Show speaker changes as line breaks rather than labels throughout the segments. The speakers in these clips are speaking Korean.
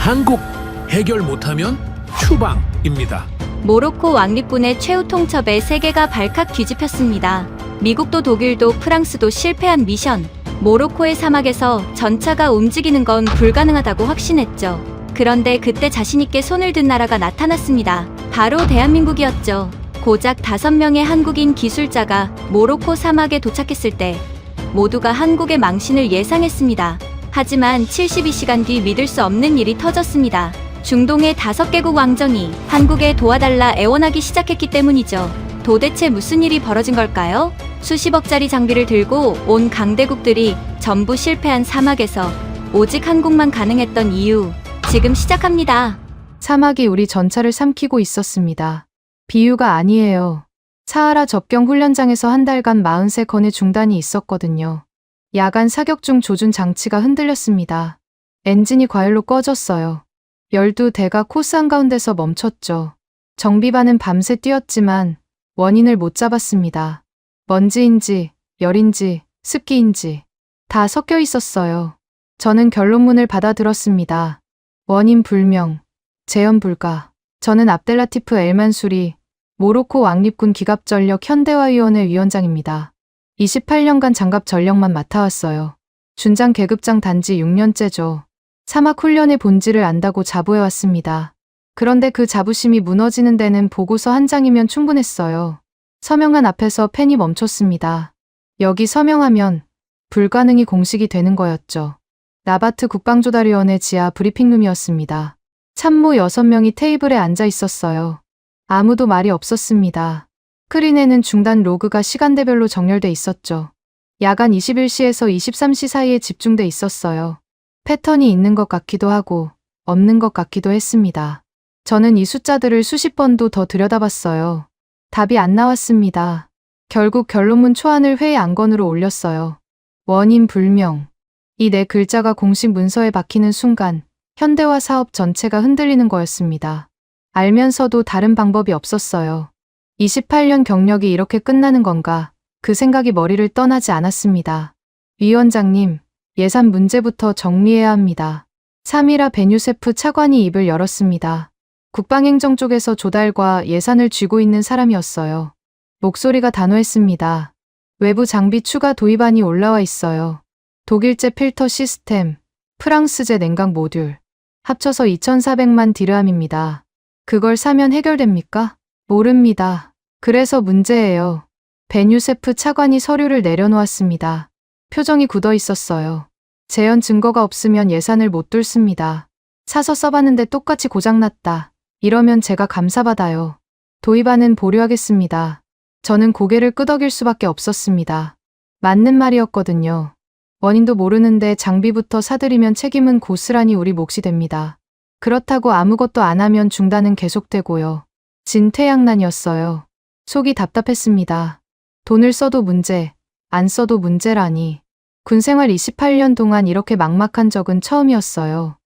한국 해결 못하면 추방입니다.
모로코 왕립군의 최후 통첩에 세계가 발칵 뒤집혔습니다. 미국도 독일도 프랑스도 실패한 미션. 모로코의 사막에서 전차가 움직이는 건 불가능하다고 확신했죠. 그런데 그때 자신있게 손을 든 나라가 나타났습니다. 바로 대한민국이었죠. 고작 5명의 한국인 기술자가 모로코 사막에 도착했을 때 모두가 한국의 망신을 예상했습니다. 하지만 72시간 뒤 믿을 수 없는 일이 터졌습니다. 중동의 5개국 왕정이 한국에 도와달라 애원하기 시작했기 때문이죠. 도대체 무슨 일이 벌어진 걸까요? 수십억짜리 장비를 들고 온 강대국들이 전부 실패한 사막에서 오직 한국만 가능했던 이유, 지금 시작합니다.
사막이 우리 전차를 삼키고 있었습니다. 비유가 아니에요. 사하라 접경 훈련장에서 한 달간 43건의 중단이 있었거든요. 야간 사격 중 조준 장치가 흔들렸습니다. 엔진이 과열로 꺼졌어요. 12대가 코스 한가운데서 멈췄죠. 정비반은 밤새 뛰었지만 원인을 못 잡았습니다. 먼지인지, 열인지, 습기인지 다 섞여 있었어요. 저는 결론문을 받아들었습니다. 원인 불명, 재현 불가. 저는 압델라티프 엘만수리, 모로코 왕립군 기갑전력 현대화위원회 위원장입니다. 28년간 장갑 전력만 맡아왔어요. 준장 계급장 단지 6년째죠. 사막 훈련의 본질을 안다고 자부해왔습니다. 그런데 그 자부심이 무너지는 데는 보고서 한 장이면 충분했어요. 서명한 앞에서 펜이 멈췄습니다. 여기 서명하면 불가능이 공식이 되는 거였죠. 나바트 국방조달위원회 지하 브리핑룸이었습니다. 참모 6명이 테이블에 앉아 있었어요. 아무도 말이 없었습니다. 스크린에는 중단 로그가 시간대별로 정렬돼 있었죠. 야간 21시에서 23시 사이에 집중돼 있었어요. 패턴이 있는 것 같기도 하고 없는 것 같기도 했습니다. 저는 이 숫자들을 수십 번도 더 들여다봤어요. 답이 안 나왔습니다. 결국 결론문 초안을 회의 안건으로 올렸어요. 원인 불명. 이 4글자가 공식 문서에 박히는 순간 현대화 사업 전체가 흔들리는 거였습니다. 알면서도 다른 방법이 없었어요. 28년 경력이 이렇게 끝나는 건가? 그 생각이 머리를 떠나지 않았습니다. 위원장님, 예산 문제부터 정리해야 합니다. 사미라 베뉴세프 차관이 입을 열었습니다. 국방행정 쪽에서 조달과 예산을 쥐고 있는 사람이었어요. 목소리가 단호했습니다. 외부 장비 추가 도입안이 올라와 있어요. 독일제 필터 시스템, 프랑스제 냉각 모듈. 합쳐서 2,400만 디르함입니다. 그걸 사면 해결됩니까? 모릅니다. 그래서 문제예요. 베뉴세프 차관이 서류를 내려놓았습니다. 표정이 굳어 있었어요. 재현 증거가 없으면 예산을 못 뚫습니다. 사서 써봤는데 똑같이 고장났다. 이러면 제가 감사받아요. 도입안은 보류하겠습니다. 저는 고개를 끄덕일 수밖에 없었습니다. 맞는 말이었거든요. 원인도 모르는데 장비부터 사들이면 책임은 고스란히 우리 몫이 됩니다. 그렇다고 아무것도 안 하면 중단은 계속되고요. 진퇴양난이었어요. 속이 답답했습니다. 돈을 써도 문제, 안 써도 문제라니. 군생활 28년 동안 이렇게 막막한 적은 처음이었어요.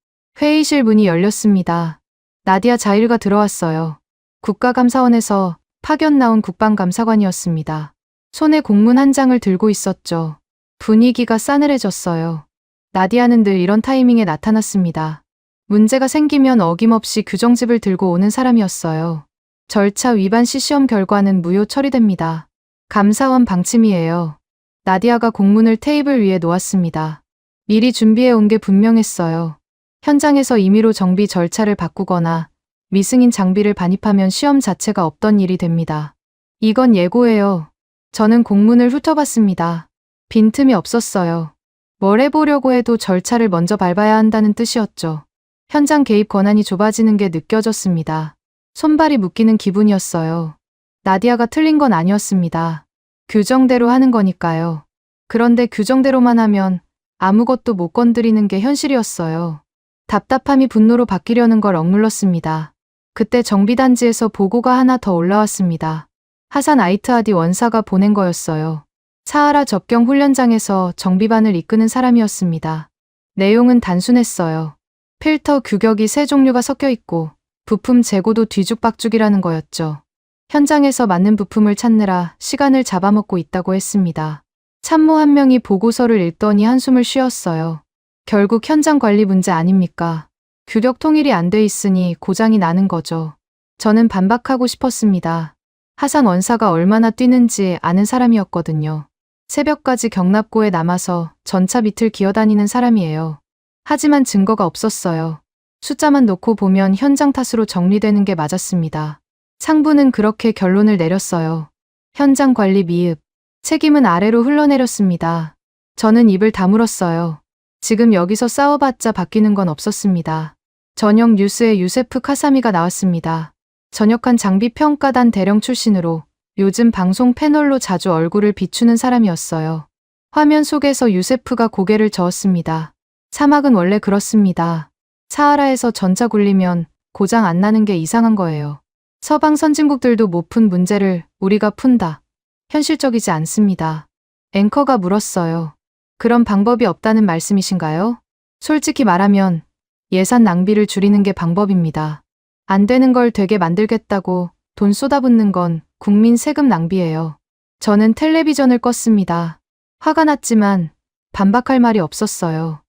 회의실 문이 열렸습니다. 나디아 자일가 들어왔어요. 국가감사원에서 파견 나온 국방감사관이었습니다. 손에 공문 한 장을 들고 있었죠. 분위기가 싸늘해졌어요. 나디아는 늘 이런 타이밍에 나타났습니다. 문제가 생기면 어김없이 규정집을 들고 오는 사람이었어요. 절차 위반 시 시험 결과는 무효 처리됩니다. 감사원 방침이에요. 나디아가 공문을 테이블 위에 놓았습니다. 미리 준비해 온 게 분명했어요. 현장에서 임의로 정비 절차를 바꾸거나 미승인 장비를 반입하면 시험 자체가 없던 일이 됩니다. 이건 예고예요. 저는 공문을 훑어봤습니다. 빈틈이 없었어요. 뭘 해보려고 해도 절차를 먼저 밟아야 한다는 뜻이었죠. 현장 개입 권한이 좁아지는 게 느껴졌습니다. 손발이 묶이는 기분이었어요. 나디아가 틀린 건 아니었습니다. 규정대로 하는 거니까요. 그런데 규정대로만 하면 아무것도 못 건드리는 게 현실이었어요. 답답함이 분노로 바뀌려는 걸 억눌렀습니다. 그때 정비단지에서 보고가 하나 더 올라왔습니다. 하산 아이트하디 원사가 보낸 거였어요. 사하라 접경 훈련장에서 정비반을 이끄는 사람이었습니다. 내용은 단순했어요. 필터 규격이 3종류가 섞여 있고 부품 재고도 뒤죽박죽이라는 거였죠. 현장에서 맞는 부품을 찾느라 시간을 잡아먹고 있다고 했습니다. 참모 한 명이 보고서를 읽더니 한숨을 쉬었어요. 결국 현장 관리 문제 아닙니까? 규격 통일이 안 돼 있으니 고장이 나는 거죠. 저는 반박하고 싶었습니다. 하산 원사가 얼마나 뛰는지 아는 사람이었거든요. 새벽까지 경납고에 남아서 전차 밑을 기어다니는 사람이에요. 하지만 증거가 없었어요. 숫자만 놓고 보면 현장 탓으로 정리되는 게 맞았습니다. 상부는 그렇게 결론을 내렸어요. 현장 관리 미흡. 책임은 아래로 흘러내렸습니다. 저는 입을 다물었어요. 지금 여기서 싸워봤자 바뀌는 건 없었습니다. 저녁 뉴스에 유세프 카사미가 나왔습니다. 전역한 장비평가단 대령 출신으로 요즘 방송 패널로 자주 얼굴을 비추는 사람이었어요. 화면 속에서 유세프가 고개를 저었습니다. 사막은 원래 그렇습니다. 사하라에서 전차 굴리면 고장 안 나는 게 이상한 거예요. 서방 선진국들도 못 푼 문제를 우리가 푼다. 현실적이지 않습니다. 앵커가 물었어요. 그런 방법이 없다는 말씀이신가요? 솔직히 말하면 예산 낭비를 줄이는 게 방법입니다. 안 되는 걸 되게 만들겠다고 돈 쏟아붓는 건 국민 세금 낭비예요. 저는 텔레비전을 껐습니다. 화가 났지만 반박할 말이 없었어요.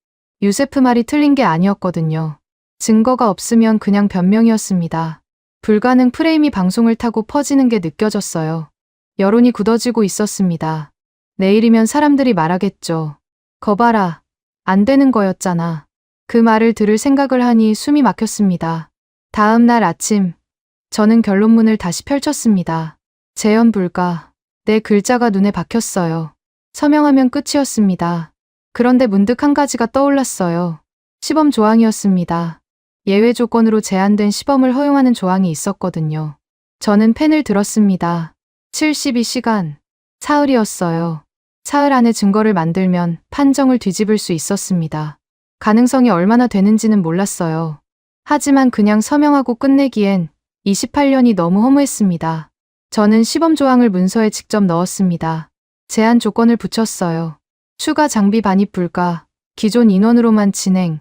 유세프 말이 틀린 게 아니었거든요. 증거가 없으면 그냥 변명이었습니다. 불가능 프레임이 방송을 타고 퍼지는 게 느껴졌어요. 여론이 굳어지고 있었습니다. 내일이면 사람들이 말하겠죠. 거봐라. 안 되는 거였잖아. 그 말을 들을 생각을 하니 숨이 막혔습니다. 다음 날 아침, 저는 결론문을 다시 펼쳤습니다. 재현 불가. 내 글자가 눈에 박혔어요. 서명하면 끝이었습니다. 그런데 문득 한 가지가 떠올랐어요. 시범 조항이었습니다. 예외 조건으로 제한된 시범을 허용하는 조항이 있었거든요. 저는 펜을 들었습니다. 72시간. 사흘이었어요. 사흘 안에 증거를 만들면 판정을 뒤집을 수 있었습니다. 가능성이 얼마나 되는지는 몰랐어요. 하지만 그냥 서명하고 끝내기엔 28년이 너무 허무했습니다. 저는 시범 조항을 문서에 직접 넣었습니다. 제한 조건을 붙였어요. 추가 장비 반입 불가, 기존 인원으로만 진행,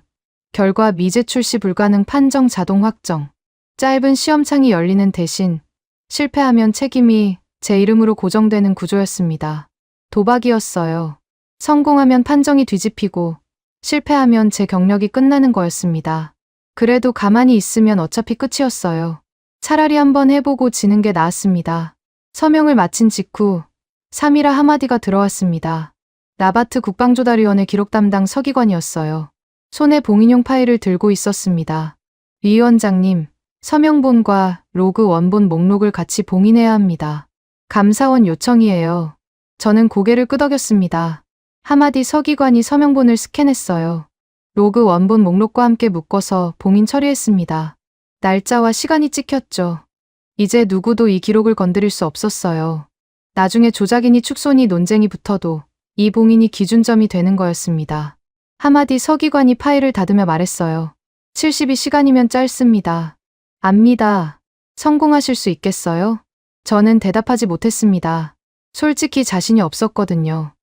결과 미제 출시 불가능 판정 자동 확정, 짧은 시험창이 열리는 대신 실패하면 책임이 제 이름으로 고정되는 구조였습니다. 도박이었어요. 성공하면 판정이 뒤집히고 실패하면 제 경력이 끝나는 거였습니다. 그래도 가만히 있으면 어차피 끝이었어요. 차라리 한번 해보고 지는 게 나았습니다. 서명을 마친 직후 3이라 한마디가 들어왔습니다. 나바트 국방조달위원회 기록 담당 서기관이었어요. 손에 봉인용 파일을 들고 있었습니다. 위원장님, 서명본과 로그 원본 목록을 같이 봉인해야 합니다. 감사원 요청이에요. 저는 고개를 끄덕였습니다. 하마디 서기관이 서명본을 스캔했어요. 로그 원본 목록과 함께 묶어서 봉인 처리했습니다. 날짜와 시간이 찍혔죠. 이제 누구도 이 기록을 건드릴 수 없었어요. 나중에 조작이니 축소니 논쟁이 붙어도 이 봉인이 기준점이 되는 거였습니다. 하마디 서기관이 파일을 닫으며 말했어요. 72시간이면 짧습니다. 압니다. 성공하실 수 있겠어요? 저는 대답하지 못했습니다. 솔직히 자신이 없었거든요.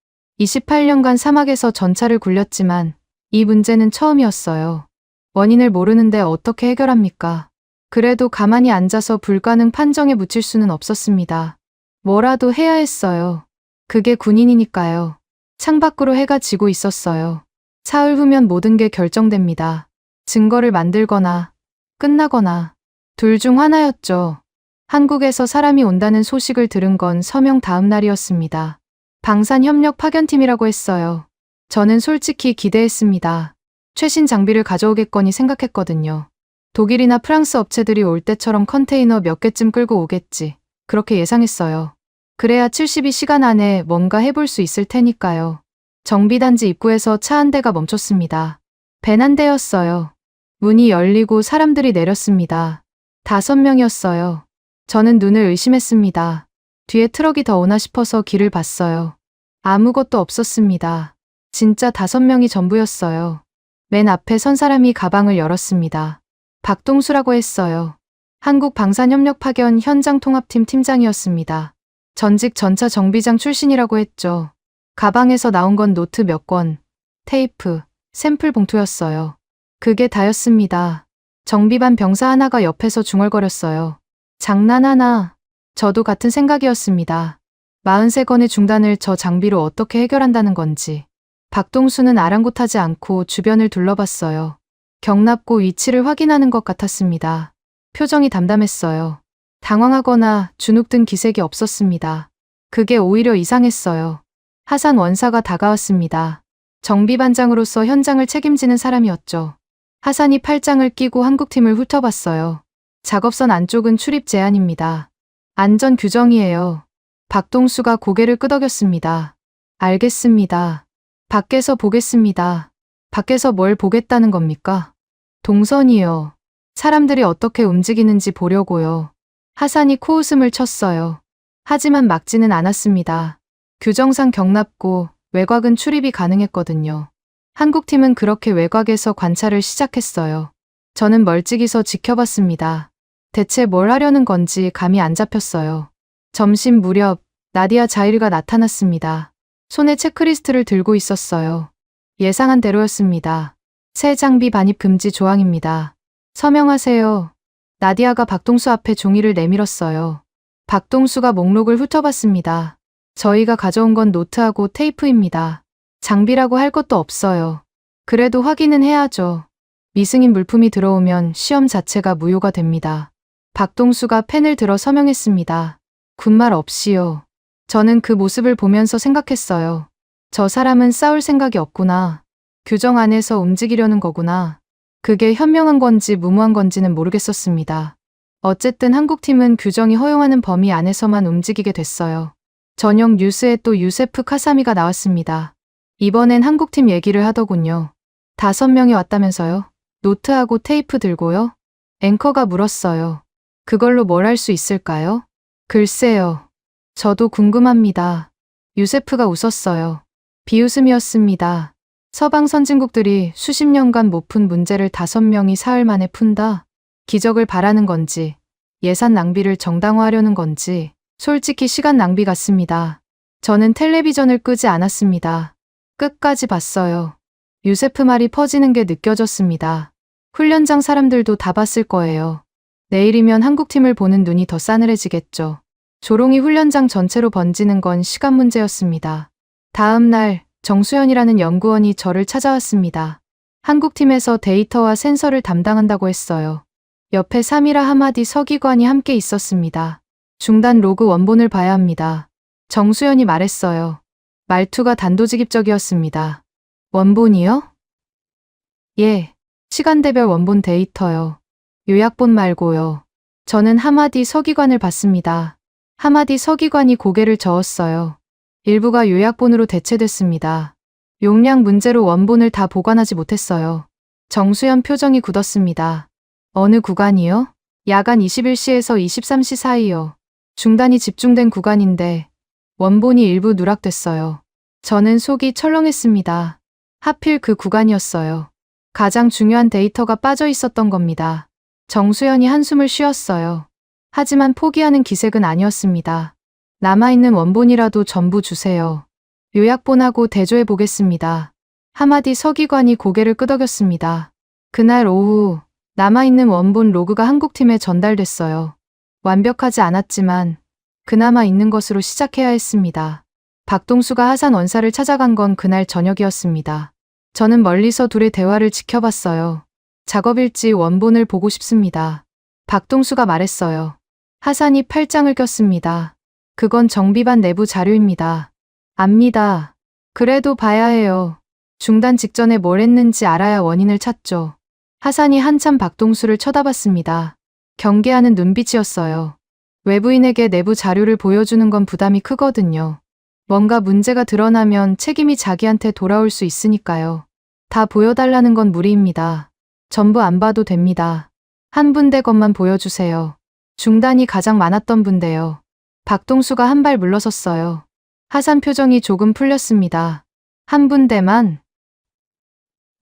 28년간 사막에서 전차를 굴렸지만 이 문제는 처음이었어요. 원인을 모르는데 어떻게 해결합니까? 그래도 가만히 앉아서 불가능 판정에 묻힐 수는 없었습니다. 뭐라도 해야 했어요. 그게 군인이니까요. 창밖으로 해가 지고 있었어요. 사흘 후면 모든 게 결정됩니다. 증거를 만들거나 끝나거나 둘 중 하나였죠. 한국에서 사람이 온다는 소식을 들은 건 서명 다음 날이었습니다. 방산협력 파견팀이라고 했어요. 저는 솔직히 기대했습니다. 최신 장비를 가져오겠거니 생각했거든요. 독일이나 프랑스 업체들이 올 때처럼 컨테이너 몇 개쯤 끌고 오겠지. 그렇게 예상했어요. 그래야 72시간 안에 뭔가 해볼 수 있을 테니까요. 정비단지 입구에서 차 한 대가 멈췄습니다. 벤 한 대였어요. 문이 열리고 사람들이 내렸습니다. 5명이었어요. 저는 눈을 의심했습니다. 뒤에 트럭이 더 오나 싶어서 길을 봤어요. 아무것도 없었습니다. 진짜 5명이 전부였어요. 맨 앞에 선 사람이 가방을 열었습니다. 박동수라고 했어요. 한국 방산협력 파견 현장 통합팀 팀장이었습니다. 전직 전차 정비장 출신이라고 했죠. 가방에서 나온 건 노트 몇 권, 테이프, 샘플 봉투였어요. 그게 다였습니다. 정비반 병사 하나가 옆에서 중얼거렸어요. 장난하나. 저도 같은 생각이었습니다. 43건의 중단을 저 장비로 어떻게 해결한다는 건지. 박동수는 아랑곳하지 않고 주변을 둘러봤어요. 경납고 위치를 확인하는 것 같았습니다. 표정이 담담했어요. 당황하거나 주눅든 기색이 없었습니다. 그게 오히려 이상했어요. 하산 원사가 다가왔습니다. 정비반장으로서 현장을 책임지는 사람이었죠. 하산이 팔짱을 끼고 한국팀을 훑어봤어요. 작업선 안쪽은 출입 제한입니다. 안전 규정이에요. 박동수가 고개를 끄덕였습니다. 알겠습니다. 밖에서 보겠습니다. 밖에서 뭘 보겠다는 겁니까? 동선이요. 사람들이 어떻게 움직이는지 보려고요. 하산이 코웃음을 쳤어요. 하지만 막지는 않았습니다. 규정상 경납고 외곽은 출입이 가능했거든요. 한국팀은 그렇게 외곽에서 관찰을 시작했어요. 저는 멀찍이 서 지켜봤습니다. 대체 뭘 하려는 건지 감이 안 잡혔어요. 점심 무렵 나디아 자일가 나타났습니다. 손에 체크리스트를 들고 있었어요. 예상한 대로였습니다. 새 장비 반입 금지 조항입니다. 서명하세요. 나디아가 박동수 앞에 종이를 내밀었어요. 박동수가 목록을 훑어봤습니다. 저희가 가져온 건 노트하고 테이프입니다. 장비라고 할 것도 없어요. 그래도 확인은 해야죠. 미승인 물품이 들어오면 시험 자체가 무효가 됩니다. 박동수가 펜을 들어 서명했습니다. 군말 없이요. 저는 그 모습을 보면서 생각했어요. 저 사람은 싸울 생각이 없구나. 규정 안에서 움직이려는 거구나. 그게 현명한 건지 무모한 건지는 모르겠었습니다. 어쨌든 한국팀은 규정이 허용하는 범위 안에서만 움직이게 됐어요. 저녁 뉴스에 또 유세프 카사미가 나왔습니다. 이번엔 한국팀 얘기를 하더군요. 5명이 왔다면서요? 노트하고 테이프 들고요? 앵커가 물었어요. 그걸로 뭘 할 수 있을까요? 글쎄요. 저도 궁금합니다. 유세프가 웃었어요. 비웃음이었습니다. 서방 선진국들이 수십 년간 못 푼 문제를 5명이 사흘 만에 푼다? 기적을 바라는 건지, 예산 낭비를 정당화하려는 건지, 솔직히 시간 낭비 같습니다. 저는 텔레비전을 끄지 않았습니다. 끝까지 봤어요. 유세프 말이 퍼지는 게 느껴졌습니다. 훈련장 사람들도 다 봤을 거예요. 내일이면 한국팀을 보는 눈이 더 싸늘해지겠죠. 조롱이 훈련장 전체로 번지는 건 시간 문제였습니다. 다음 날 정수연이라는 연구원이 저를 찾아왔습니다. 한국팀에서 데이터와 센서를 담당한다고 했어요. 옆에 사미라 하마디 서기관이 함께 있었습니다. 중단 로그 원본을 봐야 합니다. 정수연이 말했어요. 말투가 단도직입적이었습니다. 원본이요? 예, 시간대별 원본 데이터요. 요약본 말고요. 저는 하마디 서기관을 봤습니다. 하마디 서기관이 고개를 저었어요. 일부가 요약본으로 대체됐습니다. 용량 문제로 원본을 다 보관하지 못했어요. 정수연 표정이 굳었습니다. 어느 구간이요? 야간 21시에서 23시 사이요. 중단이 집중된 구간인데 원본이 일부 누락됐어요. 저는 속이 철렁했습니다. 하필 그 구간이었어요. 가장 중요한 데이터가 빠져 있었던 겁니다. 정수연이 한숨을 쉬었어요. 하지만 포기하는 기색은 아니었습니다. 남아있는 원본이라도 전부 주세요. 요약본하고 대조해 보겠습니다. 하마디 서기관이 고개를 끄덕였습니다. 그날 오후 남아있는 원본 로그가 한국팀에 전달됐어요. 완벽하지 않았지만 그나마 있는 것으로 시작해야 했습니다. 박동수가 하산 원사를 찾아간 건 그날 저녁이었습니다. 저는 멀리서 둘의 대화를 지켜봤어요. 작업일지 원본을 보고 싶습니다. 박동수가 말했어요. 하산이 팔짱을 꼈습니다. 그건 정비반 내부 자료입니다. 압니다. 그래도 봐야 해요. 중단 직전에 뭘 했는지 알아야 원인을 찾죠. 하산이 한참 박동수를 쳐다봤습니다. 경계하는 눈빛이었어요. 외부인에게 내부 자료를 보여주는 건 부담이 크거든요. 뭔가 문제가 드러나면 책임이 자기한테 돌아올 수 있으니까요. 다 보여달라는 건 무리입니다. 전부 안 봐도 됩니다. 한 분대 것만 보여주세요. 중단이 가장 많았던 분대요. 박동수가 한 발 물러섰어요. 하산 표정이 조금 풀렸습니다. 한 분대만?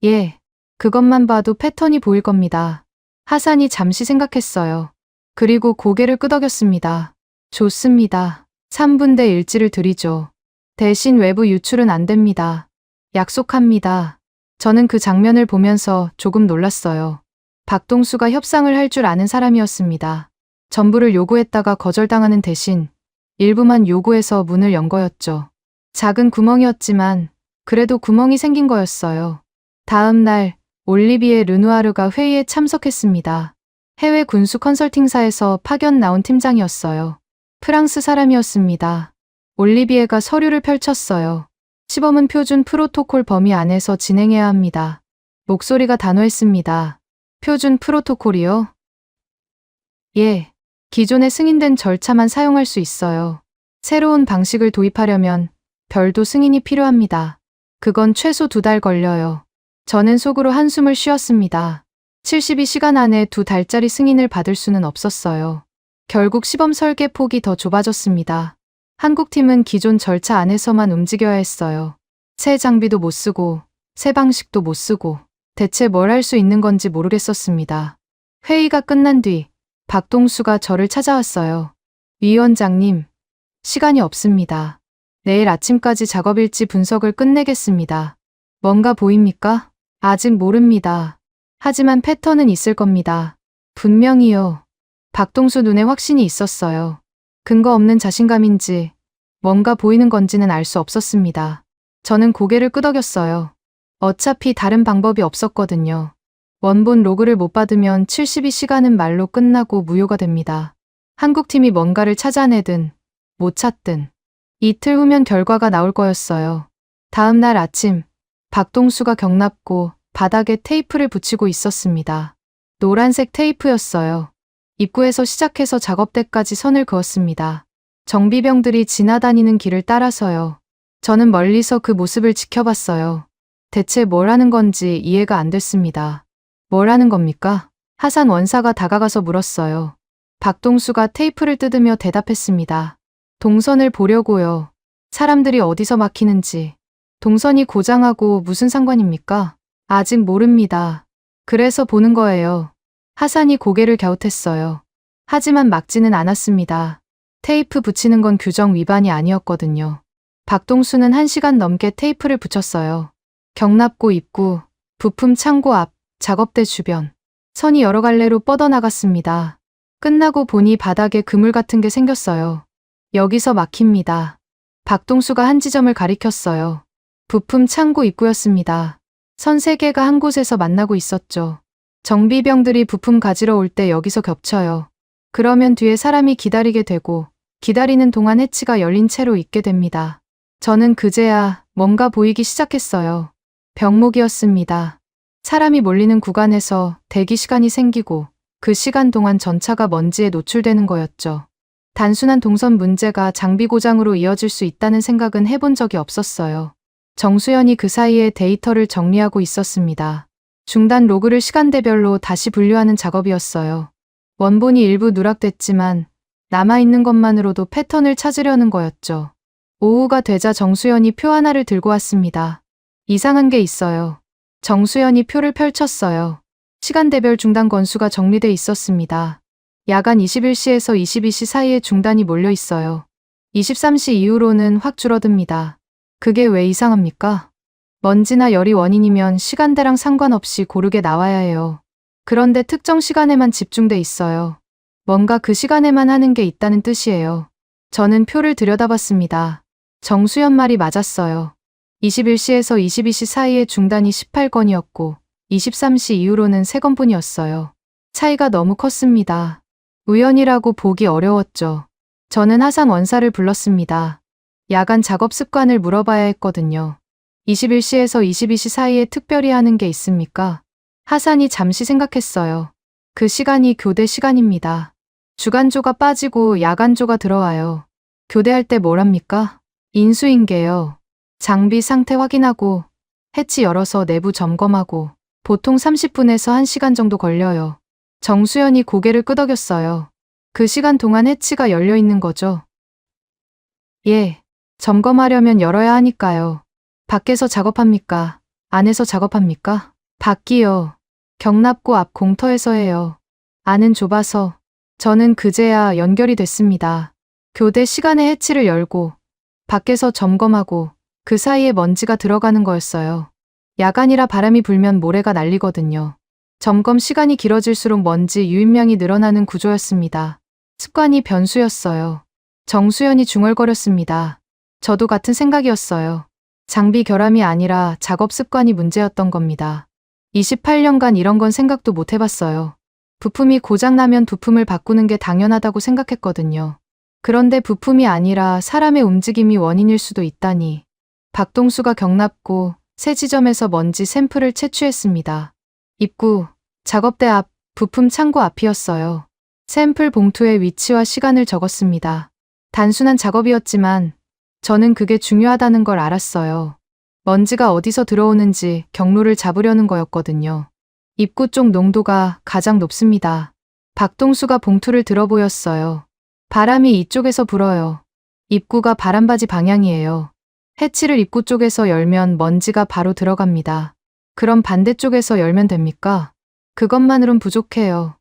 예, 그것만 봐도 패턴이 보일 겁니다. 하산이 잠시 생각했어요. 그리고 고개를 끄덕였습니다. 좋습니다. 3분대 일지를 드리죠. 대신 외부 유출은 안 됩니다. 약속합니다. 저는 그 장면을 보면서 조금 놀랐어요. 박동수가 협상을 할 줄 아는 사람이었습니다. 전부를 요구했다가 거절당하는 대신 일부만 요구해서 문을 연 거였죠. 작은 구멍이었지만 그래도 구멍이 생긴 거였어요. 다음 날 올리비에 르누아르가 회의에 참석했습니다. 해외 군수 컨설팅사에서 파견 나온 팀장이었어요. 프랑스 사람이었습니다. 올리비에가 서류를 펼쳤어요. 시범은 표준 프로토콜 범위 안에서 진행해야 합니다. 목소리가 단호했습니다. 표준 프로토콜이요? 예. 기존의 승인된 절차만 사용할 수 있어요. 새로운 방식을 도입하려면 별도 승인이 필요합니다. 그건 최소 2달 걸려요. 저는 속으로 한숨을 쉬었습니다. 72시간 안에 2달짜리 승인을 받을 수는 없었어요. 결국 시범 설계 폭이 더 좁아졌습니다. 한국팀은 기존 절차 안에서만 움직여야 했어요. 새 장비도 못 쓰고, 새 방식도 못 쓰고, 대체 뭘 할 수 있는 건지 모르겠었습니다. 회의가 끝난 뒤, 박동수가 저를 찾아왔어요. 위원장님, 시간이 없습니다. 내일 아침까지 작업일지 분석을 끝내겠습니다. 뭔가 보입니까? 아직 모릅니다. 하지만 패턴은 있을 겁니다. 분명히요. 박동수 눈에 확신이 있었어요. 근거 없는 자신감인지 뭔가 보이는 건지는 알 수 없었습니다. 저는 고개를 끄덕였어요. 어차피 다른 방법이 없었거든요. 원본 로그를 못 받으면 72시간은 말로 끝나고 무효가 됩니다. 한국팀이 뭔가를 찾아내든 못 찾든 이틀 후면 결과가 나올 거였어요. 다음 날 아침, 박동수가 경납고 바닥에 테이프를 붙이고 있었습니다. 노란색 테이프였어요. 입구에서 시작해서 작업대까지 선을 그었습니다. 정비병들이 지나다니는 길을 따라서요. 저는 멀리서 그 모습을 지켜봤어요. 대체 뭘 하는 건지 이해가 안 됐습니다. 뭘 하는 겁니까? 하산 원사가 다가가서 물었어요. 박동수가 테이프를 뜯으며 대답했습니다. 동선을 보려고요. 사람들이 어디서 막히는지. 동선이 고장하고 무슨 상관입니까? 아직 모릅니다. 그래서 보는 거예요. 하산이 고개를 갸웃했어요. 하지만 막지는 않았습니다. 테이프 붙이는 건 규정 위반이 아니었거든요. 박동수는 1시간 넘게 테이프를 붙였어요. 경납고 입구, 부품 창고 앞, 작업대 주변. 선이 여러 갈래로 뻗어나갔습니다. 끝나고 보니 바닥에 그물 같은 게 생겼어요. 여기서 막힙니다. 박동수가 한 지점을 가리켰어요. 부품 창고 입구였습니다. 선 3개가 한 곳에서 만나고 있었죠. 정비병들이 부품 가지러 올 때 여기서 겹쳐요. 그러면 뒤에 사람이 기다리게 되고 기다리는 동안 해치가 열린 채로 있게 됩니다. 저는 그제야 뭔가 보이기 시작했어요. 병목이었습니다. 사람이 몰리는 구간에서 대기 시간이 생기고 그 시간 동안 전차가 먼지에 노출되는 거였죠. 단순한 동선 문제가 장비 고장으로 이어질 수 있다는 생각은 해본 적이 없었어요. 정수연이 그 사이에 데이터를 정리하고 있었습니다. 중단 로그를 시간대별로 다시 분류하는 작업이었어요. 원본이 일부 누락됐지만 남아있는 것만으로도 패턴을 찾으려는 거였죠. 오후가 되자 정수연이 표 하나를 들고 왔습니다. 이상한 게 있어요. 정수연이 표를 펼쳤어요. 시간대별 중단 건수가 정리돼 있었습니다. 야간 21시에서 22시 사이에 중단이 몰려 있어요. 23시 이후로는 확 줄어듭니다. 그게 왜 이상합니까? 먼지나 열이 원인이면 시간대랑 상관없이 고르게 나와야 해요. 그런데 특정 시간에만 집중돼 있어요. 뭔가 그 시간에만 하는 게 있다는 뜻이에요. 저는 표를 들여다봤습니다. 정수연 말이 맞았어요. 21시에서 22시 사이에 중단이 18건이었고 23시 이후로는 3건뿐이었어요. 차이가 너무 컸습니다. 우연이라고 보기 어려웠죠. 저는 하산 원사를 불렀습니다. 야간 작업 습관을 물어봐야 했거든요. 21시에서 22시 사이에 특별히 하는 게 있습니까? 하산이 잠시 생각했어요. 그 시간이 교대 시간입니다. 주간조가 빠지고 야간조가 들어와요. 교대할 때 뭘 합니까? 인수인계요. 장비 상태 확인하고 해치 열어서 내부 점검하고 보통 30분에서 1시간 정도 걸려요. 정수연이 고개를 끄덕였어요. 그 시간 동안 해치가 열려 있는 거죠? 예. 점검하려면 열어야 하니까요. 밖에서 작업합니까? 안에서 작업합니까? 밖이요. 경납고 앞 공터에서 해요. 안은 좁아서. 저는 그제야 연결이 됐습니다. 교대 시간에 해치를 열고 밖에서 점검하고 그 사이에 먼지가 들어가는 거였어요. 야간이라 바람이 불면 모래가 날리거든요. 점검 시간이 길어질수록 먼지 유입량이 늘어나는 구조였습니다. 습관이 변수였어요. 정수연이 중얼거렸습니다. 저도 같은 생각이었어요. 장비 결함이 아니라 작업 습관이 문제였던 겁니다. 28년간 이런 건 생각도 못 해봤어요. 부품이 고장나면 부품을 바꾸는 게 당연하다고 생각했거든요. 그런데 부품이 아니라 사람의 움직임이 원인일 수도 있다니. 박동수가 경납고 새 지점에서 먼지 샘플을 채취했습니다. 입구, 작업대 앞, 부품 창고 앞이었어요. 샘플 봉투에 위치와 시간을 적었습니다. 단순한 작업이었지만 저는 그게 중요하다는 걸 알았어요. 먼지가 어디서 들어오는지 경로를 잡으려는 거였거든요. 입구 쪽 농도가 가장 높습니다. 박동수가 봉투를 들어 보였어요. 바람이 이쪽에서 불어요. 입구가 바람바지 방향이에요. 해치를 입구 쪽에서 열면 먼지가 바로 들어갑니다. 그럼 반대쪽에서 열면 됩니까? 그것만으론 부족해요.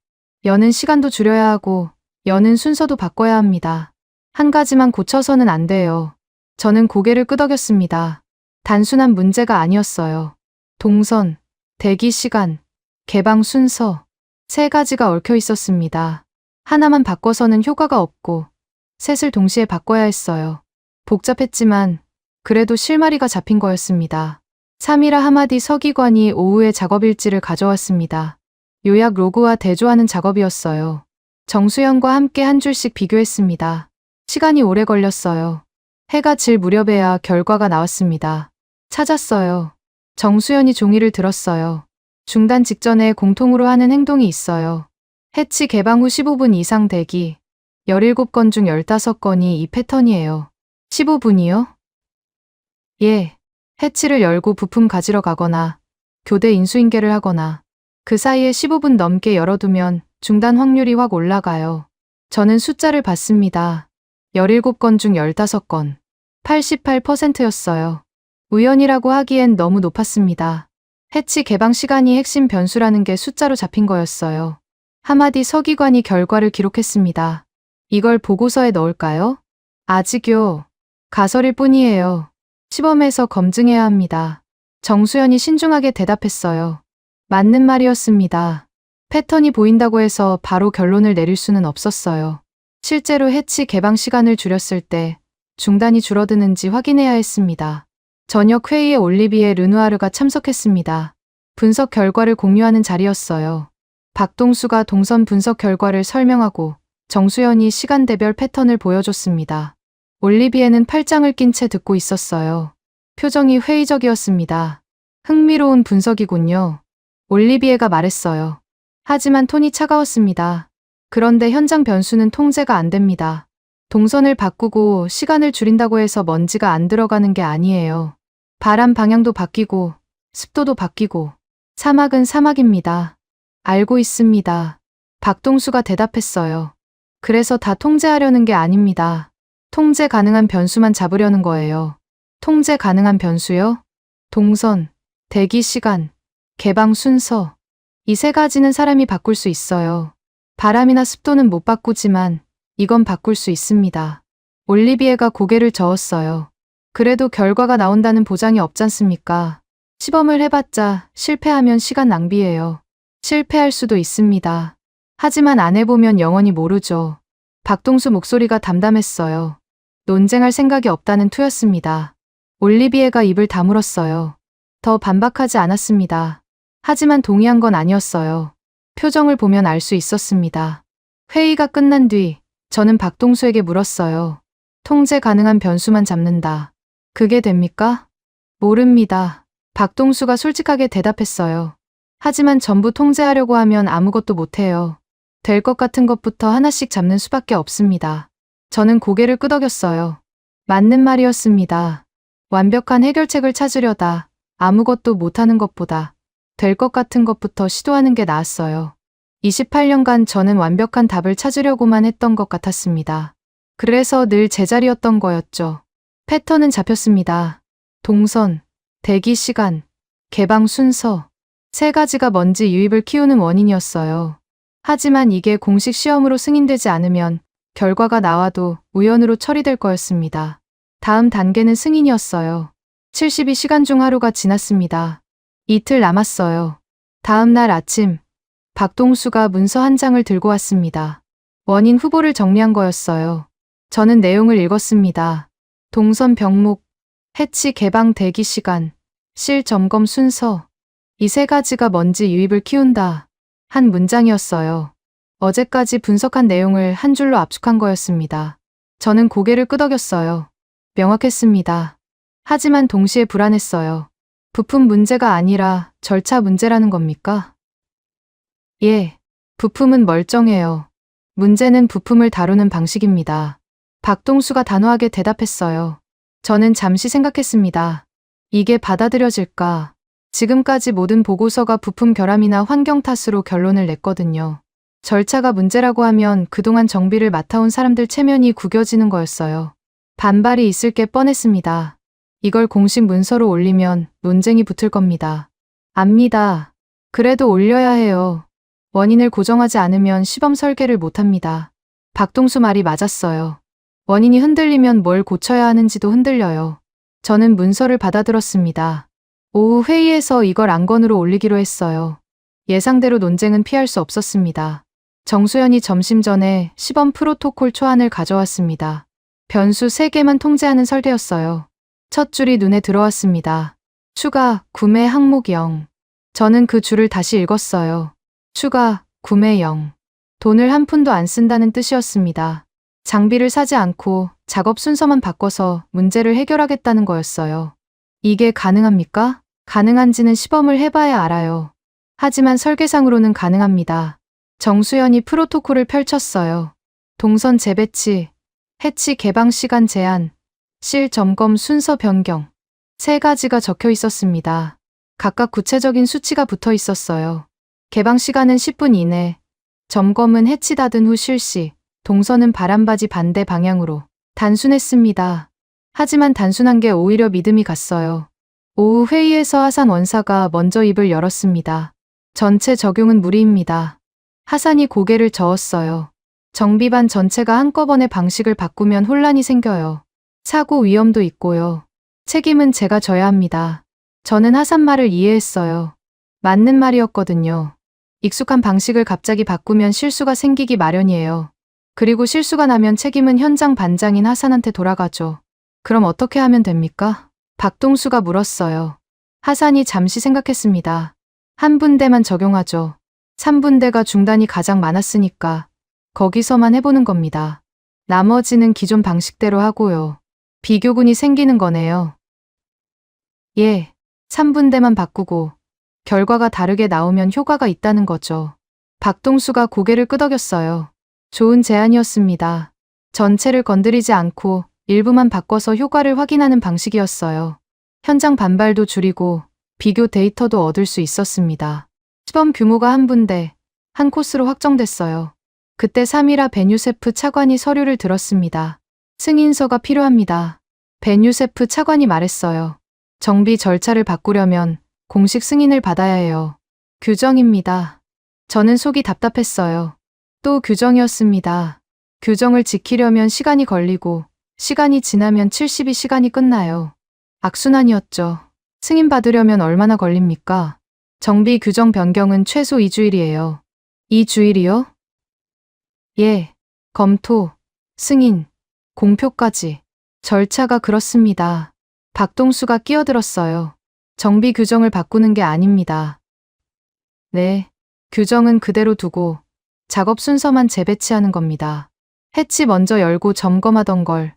여는 시간도 줄여야 하고 여는 순서도 바꿔야 합니다. 한 가지만 고쳐서는 안 돼요. 저는 고개를 끄덕였습니다. 단순한 문제가 아니었어요. 동선, 대기 시간, 개방 순서, 세 가지가 얽혀 있었습니다. 하나만 바꿔서는 효과가 없고 셋을 동시에 바꿔야 했어요. 복잡했지만 그래도 실마리가 잡힌 거였습니다. 3일아 하마디 서기관이 오후에 작업일지를 가져왔습니다. 요약 로그와 대조하는 작업이었어요. 정수현과 함께 한 줄씩 비교했습니다. 시간이 오래 걸렸어요. 해가 질 무렵에야 결과가 나왔습니다. 찾았어요. 정수현이 종이를 들었어요. 중단 직전에 공통으로 하는 행동이 있어요. 해치 개방 후 15분 이상 대기. 17건 중 15건이 이 패턴이에요. 15분이요? 예. 해치를 열고 부품 가지러 가거나 교대 인수인계를 하거나 그 사이에 15분 넘게 열어두면 중단 확률이 확 올라가요. 저는 숫자를 봤습니다. 17건 중 15건. 88%였어요. 우연이라고 하기엔 너무 높았습니다. 해치 개방 시간이 핵심 변수라는 게 숫자로 잡힌 거였어요. 하마디 서기관이 결과를 기록했습니다. 이걸 보고서에 넣을까요? 아직요. 가설일 뿐이에요. 시범에서 검증해야 합니다. 정수현이 신중하게 대답했어요. 맞는 말이었습니다. 패턴이 보인다고 해서 바로 결론을 내릴 수는 없었어요. 실제로 해치 개방 시간을 줄였을 때 중단이 줄어드는지 확인해야 했습니다. 저녁 회의에 올리비에 르누아르가 참석했습니다. 분석 결과를 공유하는 자리였어요. 박동수가 동선 분석 결과를 설명하고 정수현이 시간대별 패턴을 보여줬습니다. 올리비에는 팔짱을 낀 채 듣고 있었어요. 표정이 회의적이었습니다. 흥미로운 분석이군요. 올리비에가 말했어요. 하지만 톤이 차가웠습니다. 그런데 현장 변수는 통제가 안 됩니다. 동선을 바꾸고 시간을 줄인다고 해서 먼지가 안 들어가는 게 아니에요. 바람 방향도 바뀌고 습도도 바뀌고 사막은 사막입니다. 알고 있습니다. 박동수가 대답했어요. 그래서 다 통제하려는 게 아닙니다. 통제 가능한 변수만 잡으려는 거예요. 통제 가능한 변수요? 동선, 대기 시간, 개방 순서. 이 세 가지는 사람이 바꿀 수 있어요. 바람이나 습도는 못 바꾸지만 이건 바꿀 수 있습니다. 올리비에가 고개를 저었어요. 그래도 결과가 나온다는 보장이 없잖습니까? 시범을 해봤자 실패하면 시간 낭비예요. 실패할 수도 있습니다. 하지만 안 해보면 영원히 모르죠. 박동수 목소리가 담담했어요. 논쟁할 생각이 없다는 투였습니다. 올리비에가 입을 다물었어요. 더 반박하지 않았습니다. 하지만 동의한 건 아니었어요. 표정을 보면 알 수 있었습니다. 회의가 끝난 뒤 저는 박동수에게 물었어요. 통제 가능한 변수만 잡는다. 그게 됩니까? 모릅니다. 박동수가 솔직하게 대답했어요. 하지만 전부 통제하려고 하면 아무것도 못해요. 될 것 같은 것부터 하나씩 잡는 수밖에 없습니다. 저는 고개를 끄덕였어요. 맞는 말이었습니다. 완벽한 해결책을 찾으려다 아무것도 못하는 것보다 될 것 같은 것부터 시도하는 게 나았어요. 28년간 저는 완벽한 답을 찾으려고만 했던 것 같았습니다. 그래서 늘 제자리였던 거였죠. 패턴은 잡혔습니다. 동선, 대기 시간, 개방 순서. 세 가지가 먼지 유입을 키우는 원인이었어요. 하지만 이게 공식 시험으로 승인되지 않으면 결과가 나와도 우연으로 처리될 거였습니다. 다음 단계는 승인이었어요. 72시간 중 하루가 지났습니다. 이틀 남았어요. 다음 날 아침, 박동수가 문서 한 장을 들고 왔습니다. 원인 후보를 정리한 거였어요. 저는 내용을 읽었습니다. 동선 병목, 해치 개방 대기 시간, 실 점검 순서, 이 세 가지가 먼지 유입을 키운다. 한 문장이었어요. 어제까지 분석한 내용을 한 줄로 압축한 거였습니다. 저는 고개를 끄덕였어요. 명확했습니다. 하지만 동시에 불안했어요. 부품 문제가 아니라 절차 문제라는 겁니까? 예, 부품은 멀쩡해요. 문제는 부품을 다루는 방식입니다. 박동수가 단호하게 대답했어요. 저는 잠시 생각했습니다. 이게 받아들여질까? 지금까지 모든 보고서가 부품 결함이나 환경 탓으로 결론을 냈거든요. 절차가 문제라고 하면 그동안 정비를 맡아온 사람들 체면이 구겨지는 거였어요. 반발이 있을 게 뻔했습니다. 이걸 공식 문서로 올리면 논쟁이 붙을 겁니다. 압니다. 그래도 올려야 해요. 원인을 고정하지 않으면 시범 설계를 못합니다. 박동수 말이 맞았어요. 원인이 흔들리면 뭘 고쳐야 하는지도 흔들려요. 저는 문서를 받아들었습니다. 오후 회의에서 이걸 안건으로 올리기로 했어요. 예상대로 논쟁은 피할 수 없었습니다. 정수연이 점심 전에 시범 프로토콜 초안을 가져왔습니다. 변수 3개만 통제하는 설계였어요. 첫 줄이 눈에 들어왔습니다. 추가, 구매 항목 0. 저는 그 줄을 다시 읽었어요. 추가, 구매 0. 돈을 한 푼도 안 쓴다는 뜻이었습니다. 장비를 사지 않고 작업 순서만 바꿔서 문제를 해결하겠다는 거였어요. 이게 가능합니까? 가능한지는 시범을 해봐야 알아요. 하지만 설계상으로는 가능합니다. 정수연이 프로토콜을 펼쳤어요. 동선 재배치, 해치 개방 시간 제한, 실 점검 순서 변경. 3가지가 적혀 있었습니다. 각각 구체적인 수치가 붙어 있었어요. 개방 시간은 10분 이내, 점검은 해치 닫은 후 실시, 동선은 바람바지 반대 방향으로. 단순했습니다. 하지만 단순한 게 오히려 믿음이 갔어요. 오후 회의에서 하산 원사가 먼저 입을 열었습니다. 전체 적용은 무리입니다. 하산이 고개를 저었어요. 정비반 전체가 한꺼번에 방식을 바꾸면 혼란이 생겨요. 사고 위험도 있고요. 책임은 제가 져야 합니다. 저는 하산 말을 이해했어요. 맞는 말이었거든요. 익숙한 방식을 갑자기 바꾸면 실수가 생기기 마련이에요. 그리고 실수가 나면 책임은 현장 반장인 하산한테 돌아가죠. 그럼 어떻게 하면 됩니까? 박동수가 물었어요. 하산이 잠시 생각했습니다. 한 분대만 적용하죠. 3분대가 중단이 가장 많았으니까 거기서만 해보는 겁니다. 나머지는 기존 방식대로 하고요. 비교군이 생기는 거네요. 예, 3분대만 바꾸고 결과가 다르게 나오면 효과가 있다는 거죠. 박동수가 고개를 끄덕였어요. 좋은 제안이었습니다. 전체를 건드리지 않고 일부만 바꿔서 효과를 확인하는 방식이었어요. 현장 반발도 줄이고 비교 데이터도 얻을 수 있었습니다. 시범 규모가 한 분대, 한 코스로 확정됐어요. 그때 사미라 베뉴세프 차관이 서류를 들었습니다. 승인서가 필요합니다. 베뉴세프 차관이 말했어요. 정비 절차를 바꾸려면 공식 승인을 받아야 해요. 규정입니다. 저는 속이 답답했어요. 또 규정이었습니다. 규정을 지키려면 시간이 걸리고 시간이 지나면 72시간이 끝나요. 악순환이었죠. 승인받으려면 얼마나 걸립니까? 정비 규정 변경은 최소 2주일이에요. 2주일이요? 예, 검토, 승인, 공표까지. 절차가 그렇습니다. 박동수가 끼어들었어요. 정비 규정을 바꾸는 게 아닙니다. 네, 규정은 그대로 두고 작업 순서만 재배치하는 겁니다. 해치 먼저 열고 점검하던 걸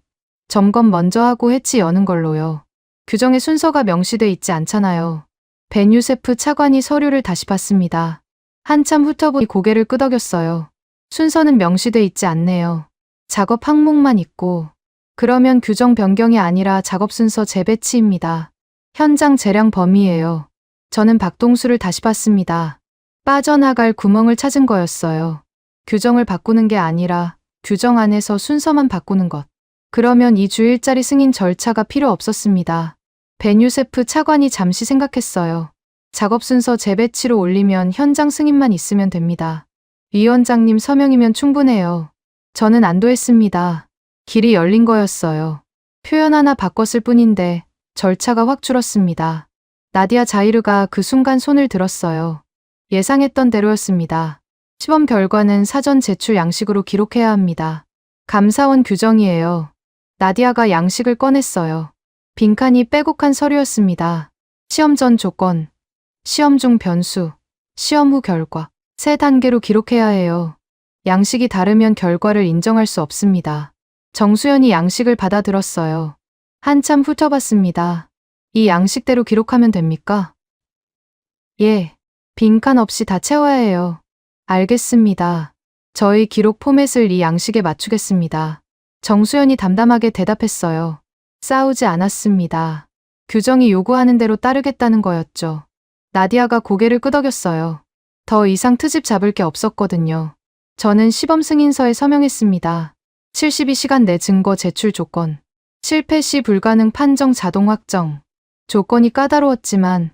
점검 먼저 하고 해치 여는 걸로요. 규정의 순서가 명시돼 있지 않잖아요. 베뉴세프 차관이 서류를 다시 봤습니다. 한참 훑어보니 고개를 끄덕였어요. 순서는 명시돼 있지 않네요. 작업 항목만 있고. 그러면 규정 변경이 아니라 작업 순서 재배치입니다. 현장 재량 범위예요. 저는 박동수를 다시 봤습니다. 빠져나갈 구멍을 찾은 거였어요. 규정을 바꾸는 게 아니라 규정 안에서 순서만 바꾸는 것. 그러면 2주일짜리 승인 절차가 필요 없었습니다. 베뉴세프 차관이 잠시 생각했어요. 작업 순서 재배치로 올리면 현장 승인만 있으면 됩니다. 위원장님 서명이면 충분해요. 저는 안도했습니다. 길이 열린 거였어요. 표현 하나 바꿨을 뿐인데 절차가 확 줄었습니다. 나디아 자이르가 그 순간 손을 들었어요. 예상했던 대로였습니다. 시범 결과는 사전 제출 양식으로 기록해야 합니다. 감사원 규정이에요. 나디아가 양식을 꺼냈어요. 빈칸이 빼곡한 서류였습니다. 시험 전 조건, 시험 중 변수, 시험 후 결과, 세 단계로 기록해야 해요. 양식이 다르면 결과를 인정할 수 없습니다. 정수연이 양식을 받아들었어요. 한참 훑어봤습니다. 이 양식대로 기록하면 됩니까? 예, 빈칸 없이 다 채워야 해요. 알겠습니다. 저희 기록 포맷을 이 양식에 맞추겠습니다. 정수연이 담담하게 대답했어요. 싸우지 않았습니다. 규정이 요구하는 대로 따르겠다는 거였죠. 나디아가 고개를 끄덕였어요. 더 이상 트집 잡을 게 없었거든요. 저는 시범 승인서에 서명했습니다. 72시간 내 증거 제출 조건. 실패 시 불가능 판정 자동 확정. 조건이 까다로웠지만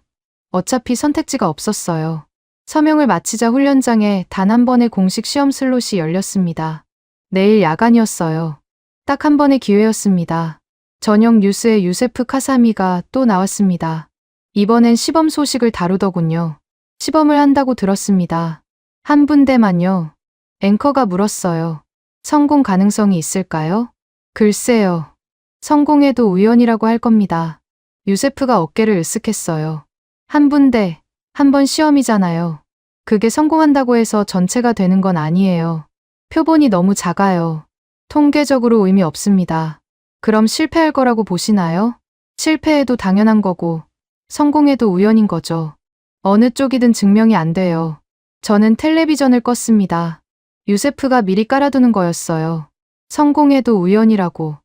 어차피 선택지가 없었어요. 서명을 마치자 훈련장에 단 한 번의 공식 시험 슬롯이 열렸습니다. 내일 야간이었어요. 딱 한 번의 기회였습니다. 저녁 뉴스에 유세프 카사미가 또 나왔습니다. 이번엔 시범 소식을 다루더군요. 시범을 한다고 들었습니다. 한 군데만요. 앵커가 물었어요. 성공 가능성이 있을까요? 글쎄요. 성공해도 우연이라고 할 겁니다. 유세프가 어깨를 으쓱했어요. 한 군데, 한 번 시험이잖아요. 그게 성공한다고 해서 전체가 되는 건 아니에요. 표본이 너무 작아요. 통계적으로 의미 없습니다. 그럼 실패할 거라고 보시나요? 실패해도 당연한 거고, 성공해도 우연인 거죠. 어느 쪽이든 증명이 안 돼요. 저는 텔레비전을 껐습니다. 유세프가 미리 깔아두는 거였어요. 성공해도 우연이라고.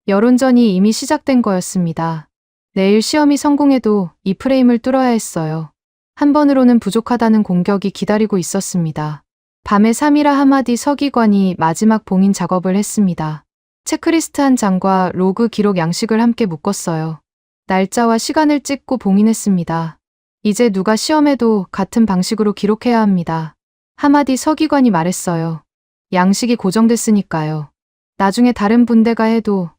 여론전이 이미 시작된 거였습니다. 내일 시험이 성공해도 이 프레임을 뚫어야 했어요. 한 번으로는 부족하다는 공격이 기다리고 있었습니다. 밤에 사미라 하마디 서기관이 마지막 봉인 작업을 했습니다. 체크리스트 한 장과 로그 기록 양식을 함께 묶었어요. 날짜와 시간을 찍고 봉인했습니다. 이제 누가 시험에도 같은 방식으로 기록해야 합니다. 하마디 서기관이 말했어요. 양식이 고정됐으니까요. 나중에 다른 분대가 해도,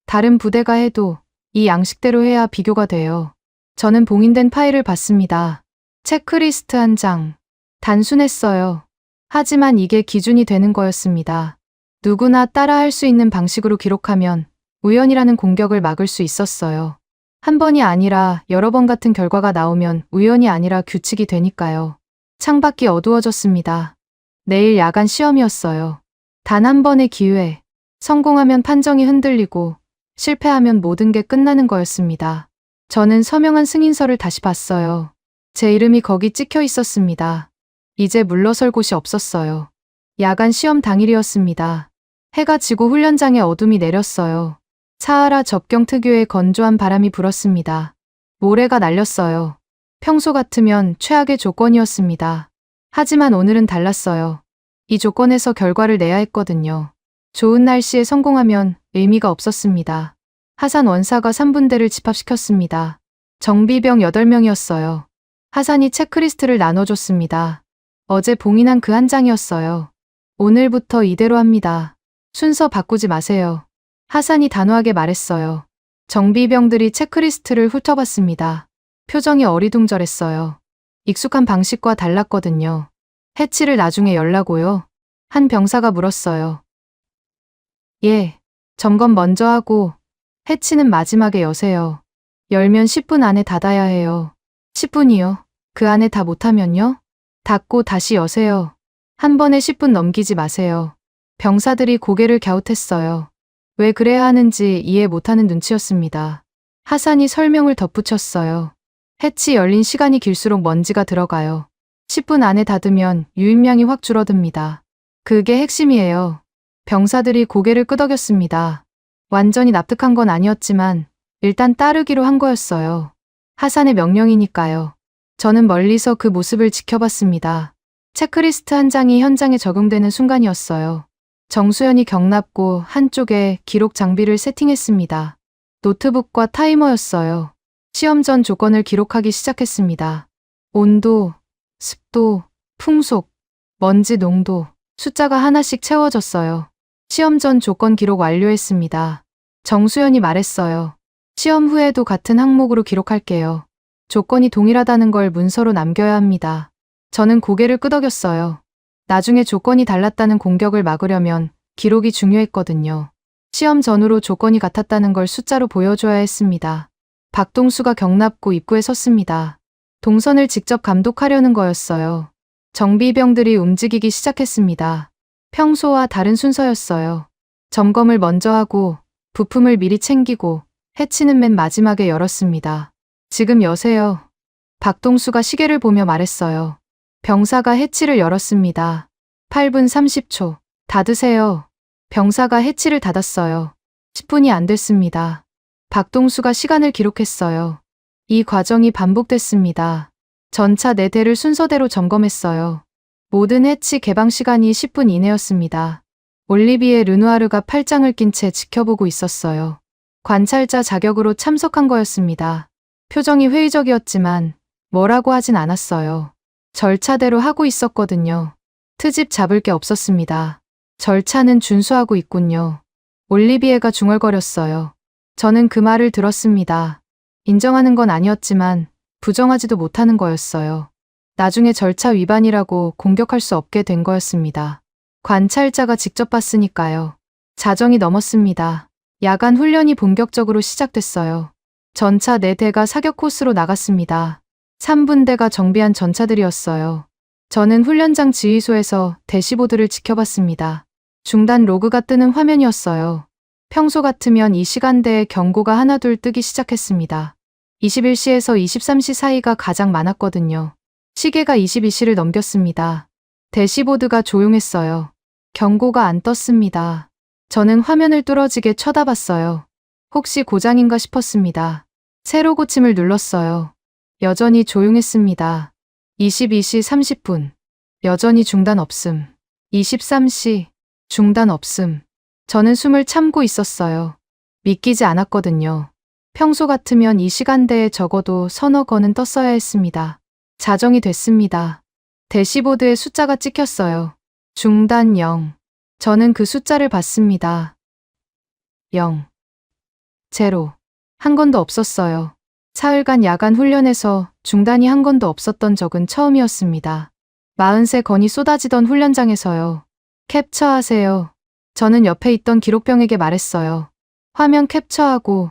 다른 부대가 해도 이 양식대로 해야 비교가 돼요. 저는 봉인된 파일을 봤습니다. 체크리스트 한 장. 단순했어요. 하지만 이게 기준이 되는 거였습니다. 누구나 따라할 수 있는 방식으로 기록하면 우연이라는 공격을 막을 수 있었어요. 한 번이 아니라 여러 번 같은 결과가 나오면 우연이 아니라 규칙이 되니까요. 창밖이 어두워졌습니다. 내일 야간 시험이었어요. 단 한 번의 기회. 성공하면 판정이 흔들리고 실패하면 모든 게 끝나는 거였습니다. 저는 서명한 승인서를 다시 봤어요. 제 이름이 거기 찍혀 있었습니다. 이제 물러설 곳이 없었어요. 야간 시험 당일이었습니다. 해가 지고 훈련장에 어둠이 내렸어요. 사하라 접경 특유의 건조한 바람이 불었습니다. 모래가 날렸어요. 평소 같으면 최악의 조건이었습니다. 하지만 오늘은 달랐어요. 이 조건에서 결과를 내야 했거든요. 좋은 날씨에 성공하면 의미가 없었습니다. 하산 원사가 3분대를 집합시켰습니다. 정비병 8명이었어요. 하산이 체크리스트를 나눠줬습니다. 어제 봉인한 그 한 장이었어요. 오늘부터 이대로 합니다. 순서 바꾸지 마세요. 하산이 단호하게 말했어요. 정비병들이 체크리스트를 훑어봤습니다. 표정이 어리둥절했어요. 익숙한 방식과 달랐거든요. 해치를 나중에 열라고요? 한 병사가 물었어요. 예, 점검 먼저 하고 해치는 마지막에 여세요. 열면 10분 안에 닫아야 해요. 10분이요? 그 안에 다 못하면요? 닫고 다시 여세요. 한 번에 10분 넘기지 마세요. 병사들이 고개를 갸웃했어요. 왜 그래야 하는지 이해 못하는 눈치였습니다. 하산이 설명을 덧붙였어요. 해치 열린 시간이 길수록 먼지가 들어가요. 10분 안에 닫으면 유입량이 확 줄어듭니다. 그게 핵심이에요. 병사들이 고개를 끄덕였습니다. 완전히 납득한 건 아니었지만 일단 따르기로 한 거였어요. 하산의 명령이니까요. 저는 멀리서 그 모습을 지켜봤습니다. 체크리스트 한 장이 현장에 적용되는 순간이었어요. 정수연이 경납고 한쪽에 기록 장비를 세팅했습니다. 노트북과 타이머였어요. 시험 전 조건을 기록하기 시작했습니다. 온도, 습도, 풍속, 먼지 농도, 숫자가 하나씩 채워졌어요. 시험 전 조건 기록 완료했습니다. 정수연이 말했어요. 시험 후에도 같은 항목으로 기록할게요. 조건이 동일하다는 걸 문서로 남겨야 합니다. 저는 고개를 끄덕였어요. 나중에 조건이 달랐다는 공격을 막으려면 기록이 중요했거든요. 시험 전후로 조건이 같았다는 걸 숫자로 보여줘야 했습니다. 박동수가 경납고 입구에 섰습니다. 동선을 직접 감독하려는 거였어요. 정비병들이 움직이기 시작했습니다. 평소와 다른 순서였어요. 점검을 먼저 하고 부품을 미리 챙기고 해치는 맨 마지막에 열었습니다. 지금 여세요. 박동수가 시계를 보며 말했어요. 병사가 해치를 열었습니다. 8분 30초. 닫으세요. 병사가 해치를 닫았어요. 10분이 안 됐습니다. 박동수가 시간을 기록했어요. 이 과정이 반복됐습니다. 전차 4대를 순서대로 점검했어요. 모든 해치 개방 시간이 10분 이내였습니다. 올리비에 르누아르가 팔짱을 낀 채 지켜보고 있었어요. 관찰자 자격으로 참석한 거였습니다. 표정이 회의적이었지만 뭐라고 하진 않았어요. 절차대로 하고 있었거든요. 트집 잡을 게 없었습니다. 절차는 준수하고 있군요. 올리비에가 중얼거렸어요. 저는 그 말을 들었습니다. 인정하는 건 아니었지만 부정하지도 못하는 거였어요. 나중에 절차 위반이라고 공격할 수 없게 된 거였습니다. 관찰자가 직접 봤으니까요. 자정이 넘었습니다. 야간 훈련이 본격적으로 시작됐어요. 전차 4대가 사격 코스로 나갔습니다. 3분대가 정비한 전차들이었어요. 저는 훈련장 지휘소에서 대시보드를 지켜봤습니다. 중단 로그가 뜨는 화면이었어요. 평소 같으면 이 시간대에 경고가 하나둘 뜨기 시작했습니다. 21시에서 23시 사이가 가장 많았거든요. 시계가 22시를 넘겼습니다. 대시보드가 조용했어요. 경고가 안 떴습니다. 저는 화면을 뚫어지게 쳐다봤어요. 혹시 고장인가 싶었습니다. 새로 고침을 눌렀어요. 여전히 조용했습니다. 22시 30분. 여전히 중단 없음. 23시. 중단 없음. 저는 숨을 참고 있었어요. 믿기지 않았거든요. 평소 같으면 이 시간대에 적어도 서너 건은 떴어야 했습니다. 자정이 됐습니다. 대시보드에 숫자가 찍혔어요. 중단 0. 저는 그 숫자를 봤습니다. 0. 제로. 한 건도 없었어요. 사흘간 야간 훈련에서 중단이 한 건도 없었던 적은 처음이었습니다. 43건이 쏟아지던 훈련장에서요. 캡처하세요. 저는 옆에 있던 기록병에게 말했어요. 화면 캡처하고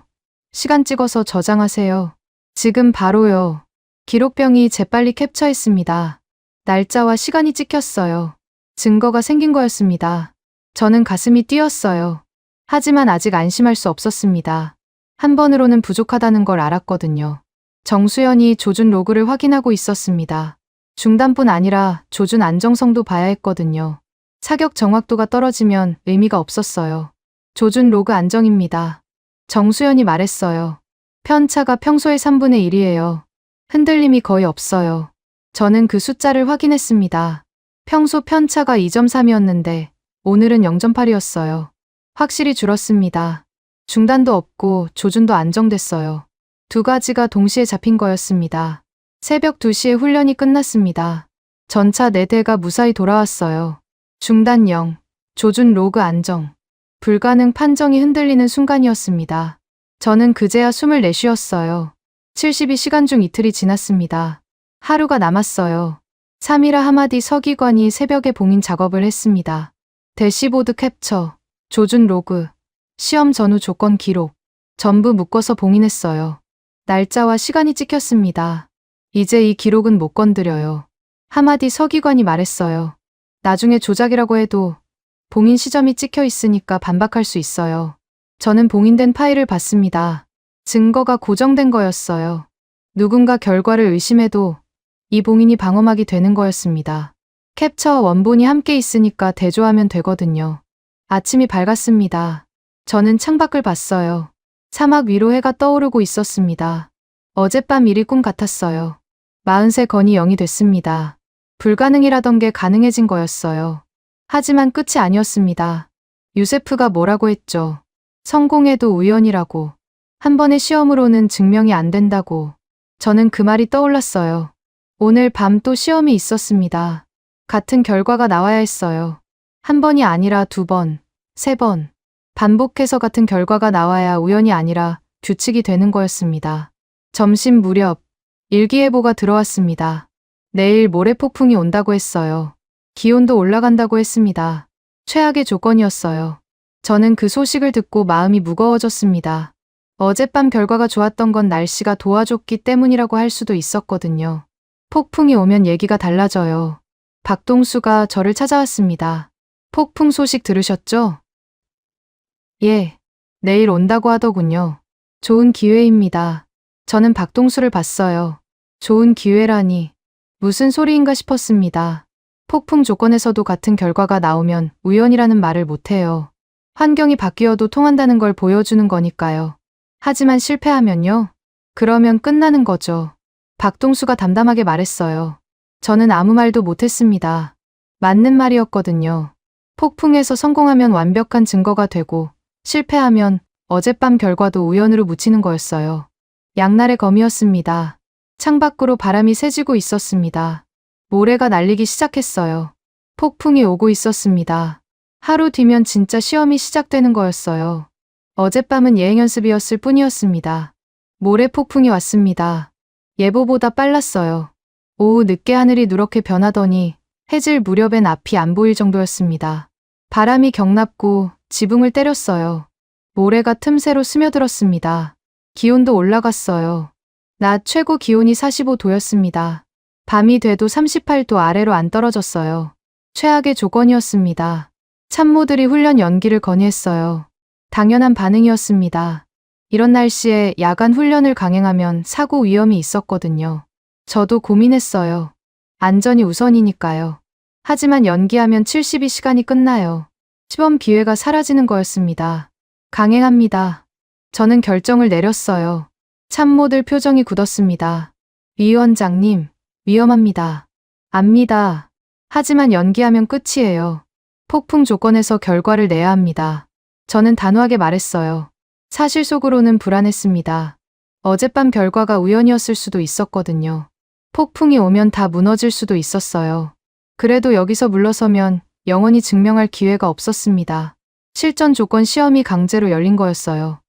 시간 찍어서 저장하세요. 지금 바로요. 기록병이 재빨리 캡처했습니다. 날짜와 시간이 찍혔어요. 증거가 생긴 거였습니다. 저는 가슴이 뛰었어요. 하지만 아직 안심할 수 없었습니다. 한 번으로는 부족하다는 걸 알았거든요. 정수연이 조준 로그를 확인하고 있었습니다. 중단뿐 아니라 조준 안정성도 봐야 했거든요. 사격 정확도가 떨어지면 의미가 없었어요. 조준 로그 안정입니다. 정수연이 말했어요. 편차가 평소의 3분의 1이에요. 흔들림이 거의 없어요. 저는 그 숫자를 확인했습니다. 평소 편차가 2.3이었는데 오늘은 0.8이었어요. 확실히 줄었습니다. 중단도 없고 조준도 안정됐어요. 두 가지가 동시에 잡힌 거였습니다. 새벽 2시에 훈련이 끝났습니다. 전차 4대가 무사히 돌아왔어요. 중단 0, 조준 로그 안정. 불가능 판정이 흔들리는 순간이었습니다. 저는 그제야 숨을 내쉬었어요. 72시간 중 이틀이 지났습니다. 하루가 남았어요. 3일아 하마디 서기관이 새벽에 봉인 작업을 했습니다. 대시보드 캡처, 조준 로그, 시험 전후 조건 기록, 전부 묶어서 봉인했어요. 날짜와 시간이 찍혔습니다. 이제 이 기록은 못 건드려요. 하마디 서기관이 말했어요. 나중에 조작이라고 해도 봉인 시점이 찍혀 있으니까 반박할 수 있어요. 저는 봉인된 파일을 봤습니다. 증거가 고정된 거였어요. 누군가 결과를 의심해도 이 봉인이 방어막이 되는 거였습니다. 캡처와 원본이 함께 있으니까 대조하면 되거든요. 아침이 밝았습니다. 저는 창밖을 봤어요. 사막 위로 해가 떠오르고 있었습니다. 어젯밤 일이 꿈 같았어요. 43건이 0이 됐습니다. 불가능이라던 게 가능해진 거였어요. 하지만 끝이 아니었습니다. 유세프가 뭐라고 했죠. 성공해도 우연이라고. 한 번의 시험으로는 증명이 안 된다고. 저는 그 말이 떠올랐어요. 오늘 밤 또 시험이 있었습니다. 같은 결과가 나와야 했어요. 한 번이 아니라 2번, 3번. 반복해서 같은 결과가 나와야 우연이 아니라 규칙이 되는 거였습니다. 점심 무렵 일기예보가 들어왔습니다. 내일 모래 폭풍이 온다고 했어요. 기온도 올라간다고 했습니다. 최악의 조건이었어요. 저는 그 소식을 듣고 마음이 무거워졌습니다. 어젯밤 결과가 좋았던 건 날씨가 도와줬기 때문이라고 할 수도 있었거든요. 폭풍이 오면 얘기가 달라져요. 박동수가 저를 찾아왔습니다. 폭풍 소식 들으셨죠? 예, 내일 온다고 하더군요. 좋은 기회입니다. 저는 박동수를 봤어요. 좋은 기회라니. 무슨 소리인가 싶었습니다. 폭풍 조건에서도 같은 결과가 나오면 우연이라는 말을 못해요. 환경이 바뀌어도 통한다는 걸 보여주는 거니까요. 하지만 실패하면요? 그러면 끝나는 거죠. 박동수가 담담하게 말했어요. 저는 아무 말도 못했습니다. 맞는 말이었거든요. 폭풍에서 성공하면 완벽한 증거가 되고 실패하면 어젯밤 결과도 우연으로 묻히는 거였어요. 양날의 검이었습니다. 창밖으로 바람이 세지고 있었습니다. 모래가 날리기 시작했어요. 폭풍이 오고 있었습니다. 하루 뒤면 진짜 시험이 시작되는 거였어요. 어젯밤은 예행 연습이었을 뿐이었습니다. 모래 폭풍이 왔습니다. 예보보다 빨랐어요. 오후 늦게 하늘이 누렇게 변하더니 해질 무렵엔 앞이 안 보일 정도였습니다. 바람이 경납고 지붕을 때렸어요. 모래가 틈새로 스며들었습니다. 기온도 올라갔어요. 낮 최고 기온이 45도였습니다. 밤이 돼도 38도 아래로 안 떨어졌어요. 최악의 조건이었습니다. 참모들이 훈련 연기를 건의했어요. 당연한 반응이었습니다. 이런 날씨에 야간 훈련을 강행하면 사고 위험이 있었거든요. 저도 고민했어요. 안전이 우선이니까요. 하지만 연기하면 72시간이 끝나요. 시범 기회가 사라지는 거였습니다. 강행합니다. 저는 결정을 내렸어요. 참모들 표정이 굳었습니다. 위원장님, 위험합니다. 압니다. 하지만 연기하면 끝이에요. 폭풍 조건에서 결과를 내야 합니다. 저는 단호하게 말했어요. 사실 속으로는 불안했습니다. 어젯밤 결과가 우연이었을 수도 있었거든요. 폭풍이 오면 다 무너질 수도 있었어요. 그래도 여기서 물러서면 영원히 증명할 기회가 없었습니다. 실전 조건 시험이 강제로 열린 거였어요.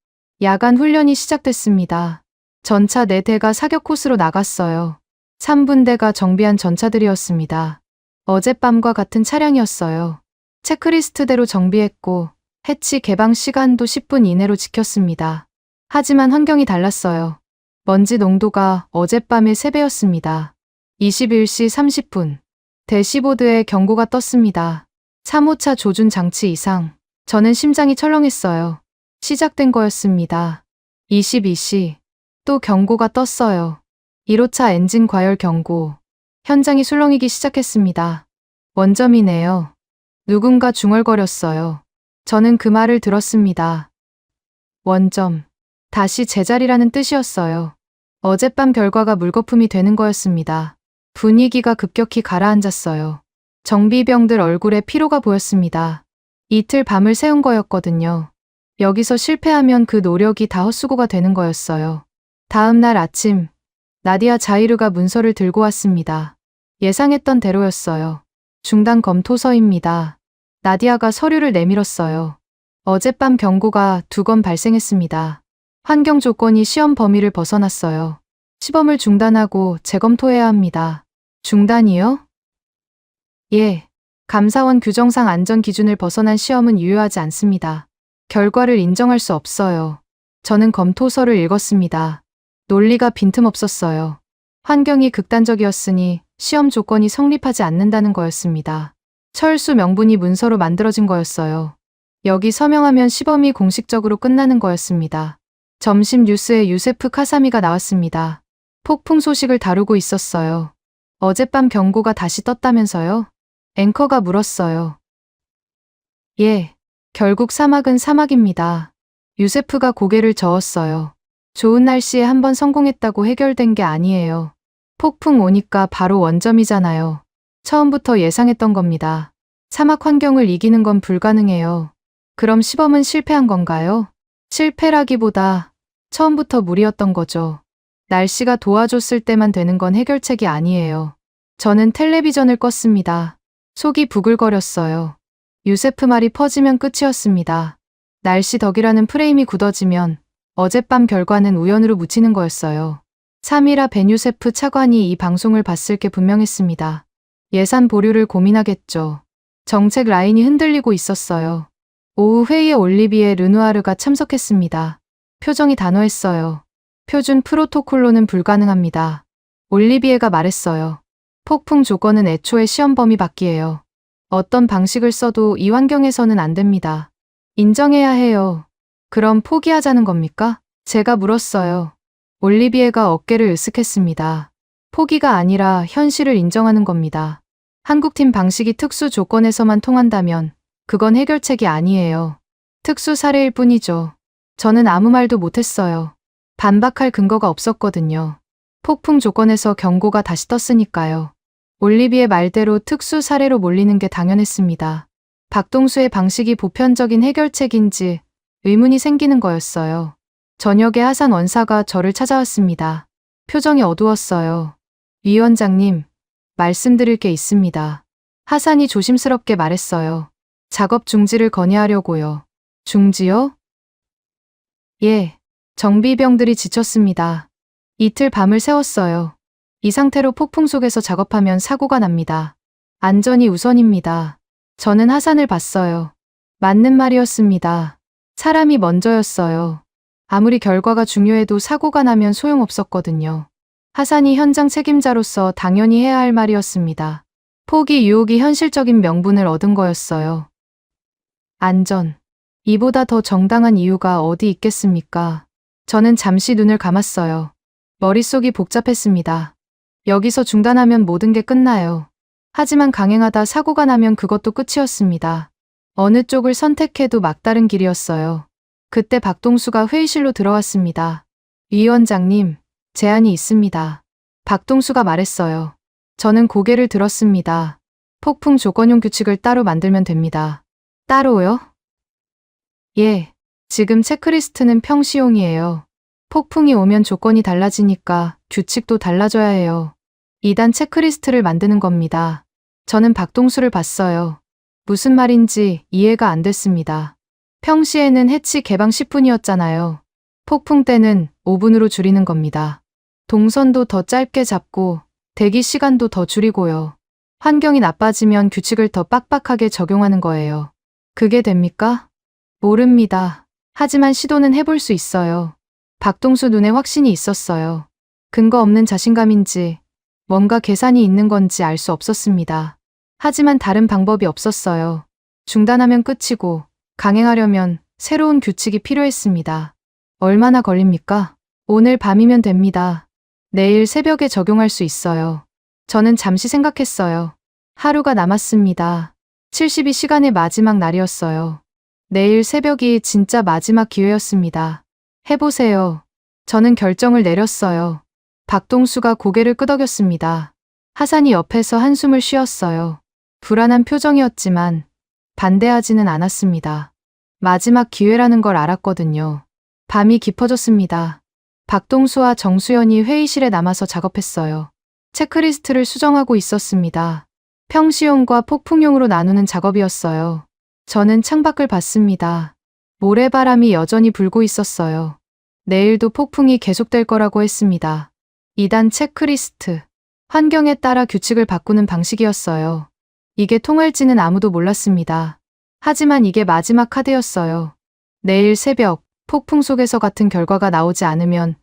야간 훈련이 시작됐습니다. 전차 4대가 사격 코스로 나갔어요. 3분대가 정비한 전차들이었습니다. 어젯밤과 같은 차량이었어요. 체크리스트대로 정비했고 해치 개방 시간도 10분 이내로 지켰습니다. 하지만 환경이 달랐어요. 먼지 농도가 어젯밤의 3배였습니다. 21시 30분. 대시보드에 경고가 떴습니다. 3호차 조준 장치 이상. 저는 심장이 철렁했어요. 시작된 거였습니다. 22시. 또 경고가 떴어요. 1호차 엔진 과열 경고. 현장이 술렁이기 시작했습니다. 원점이네요. 누군가 중얼거렸어요. 저는 그 말을 들었습니다. 원점. 다시 제자리라는 뜻이었어요. 어젯밤 결과가 물거품이 되는 거였습니다. 분위기가 급격히 가라앉았어요. 정비병들 얼굴에 피로가 보였습니다. 이틀 밤을 새운 거였거든요. 여기서 실패하면 그 노력이 다 헛수고가 되는 거였어요. 다음 날 아침, 나디아 자이르가 문서를 들고 왔습니다. 예상했던 대로였어요. 중단 검토서입니다. 나디아가 서류를 내밀었어요. 어젯밤 경고가 2건 발생했습니다. 환경 조건이 시험 범위를 벗어났어요. 시범을 중단하고 재검토해야 합니다. 중단이요? 예. 감사원 규정상 안전 기준을 벗어난 시험은 유효하지 않습니다. 결과를 인정할 수 없어요. 저는 검토서를 읽었습니다. 논리가 빈틈없었어요. 환경이 극단적이었으니 시험 조건이 성립하지 않는다는 거였습니다. 철수 명분이 문서로 만들어진 거였어요. 여기 서명하면 시범이 공식적으로 끝나는 거였습니다. 점심 뉴스에 유세프 카사미가 나왔습니다. 폭풍 소식을 다루고 있었어요. 어젯밤 경고가 다시 떴다면서요? 앵커가 물었어요. 예, 결국 사막은 사막입니다. 유세프가 고개를 저었어요. 좋은 날씨에 한번 성공했다고 해결된 게 아니에요. 폭풍 오니까 바로 원점이잖아요. 처음부터 예상했던 겁니다. 사막 환경을 이기는 건 불가능해요. 그럼 시범은 실패한 건가요? 실패라기보다 처음부터 무리였던 거죠. 날씨가 도와줬을 때만 되는 건 해결책이 아니에요. 저는 텔레비전을 껐습니다. 속이 부글거렸어요. 유세프 말이 퍼지면 끝이었습니다. 날씨 덕이라는 프레임이 굳어지면 어젯밤 결과는 우연으로 묻히는 거였어요. 3일아 베뉴세프 차관이 이 방송을 봤을 게 분명했습니다. 예산 보류를 고민하겠죠. 정책 라인이 흔들리고 있었어요. 오후 회의에 올리비에 르누아르가 참석했습니다. 표정이 단호했어요. 표준 프로토콜로는 불가능합니다. 올리비에가 말했어요. 폭풍 조건은 애초에 시험 범위 밖이에요. 어떤 방식을 써도 이 환경에서는 안 됩니다. 인정해야 해요. 그럼 포기하자는 겁니까? 제가 물었어요. 올리비에가 어깨를 으쓱했습니다. 포기가 아니라 현실을 인정하는 겁니다. 한국팀 방식이 특수 조건에서만 통한다면 그건 해결책이 아니에요. 특수 사례일 뿐이죠. 저는 아무 말도 못했어요. 반박할 근거가 없었거든요. 폭풍 조건에서 경고가 다시 떴으니까요. 올리비의 말대로 특수 사례로 몰리는 게 당연했습니다. 박동수의 방식이 보편적인 해결책인지 의문이 생기는 거였어요. 저녁에 하산 원사가 저를 찾아왔습니다. 표정이 어두웠어요. 위원장님, 말씀드릴 게 있습니다. 하산이 조심스럽게 말했어요. 작업 중지를 건의하려고요. 중지요? 예, 정비병들이 지쳤습니다. 이틀 밤을 새웠어요. 이 상태로 폭풍 속에서 작업하면 사고가 납니다. 안전이 우선입니다. 저는 하산을 봤어요. 맞는 말이었습니다. 사람이 먼저였어요. 아무리 결과가 중요해도 사고가 나면 소용없었거든요. 하산이 현장 책임자로서 당연히 해야 할 말이었습니다. 포기 유혹이 현실적인 명분을 얻은 거였어요. 안전. 이보다 더 정당한 이유가 어디 있겠습니까? 저는 잠시 눈을 감았어요. 머릿속이 복잡했습니다. 여기서 중단하면 모든 게 끝나요. 하지만 강행하다 사고가 나면 그것도 끝이었습니다. 어느 쪽을 선택해도 막다른 길이었어요. 그때 박동수가 회의실로 들어왔습니다. 위원장님, 제안이 있습니다. 박동수가 말했어요. 저는 고개를 들었습니다. 폭풍 조건용 규칙을 따로 만들면 됩니다. 따로요? 예, 지금 체크리스트는 평시용이에요. 폭풍이 오면 조건이 달라지니까 규칙도 달라져야 해요. 2단 체크리스트를 만드는 겁니다. 저는 박동수를 봤어요. 무슨 말인지 이해가 안 됐습니다. 평시에는 해치 개방 10분이었잖아요. 폭풍 때는 5분으로 줄이는 겁니다. 동선도 더 짧게 잡고 대기 시간도 더 줄이고요. 환경이 나빠지면 규칙을 더 빡빡하게 적용하는 거예요. 그게 됩니까? 모릅니다. 하지만 시도는 해볼 수 있어요. 박동수 눈에 확신이 있었어요. 근거 없는 자신감인지 뭔가 계산이 있는 건지 알 수 없었습니다. 하지만 다른 방법이 없었어요. 중단하면 끝이고 강행하려면 새로운 규칙이 필요했습니다. 얼마나 걸립니까? 오늘 밤이면 됩니다. 내일 새벽에 적용할 수 있어요. 저는 잠시 생각했어요. 하루가 남았습니다. 72시간의 마지막 날이었어요. 내일 새벽이 진짜 마지막 기회였습니다. 해보세요. 저는 결정을 내렸어요. 박동수가 고개를 끄덕였습니다. 하산이 옆에서 한숨을 쉬었어요. 불안한 표정이었지만 반대하지는 않았습니다. 마지막 기회라는 걸 알았거든요. 밤이 깊어졌습니다. 박동수와 정수연이 회의실에 남아서 작업했어요. 체크리스트를 수정하고 있었습니다. 평시용과 폭풍용으로 나누는 작업이었어요. 저는 창밖을 봤습니다. 모래바람이 여전히 불고 있었어요. 내일도 폭풍이 계속될 거라고 했습니다. 2단 체크리스트. 환경에 따라 규칙을 바꾸는 방식이었어요. 이게 통할지는 아무도 몰랐습니다. 하지만 이게 마지막 카드였어요. 내일 새벽 폭풍 속에서 같은 결과가 나오지 않으면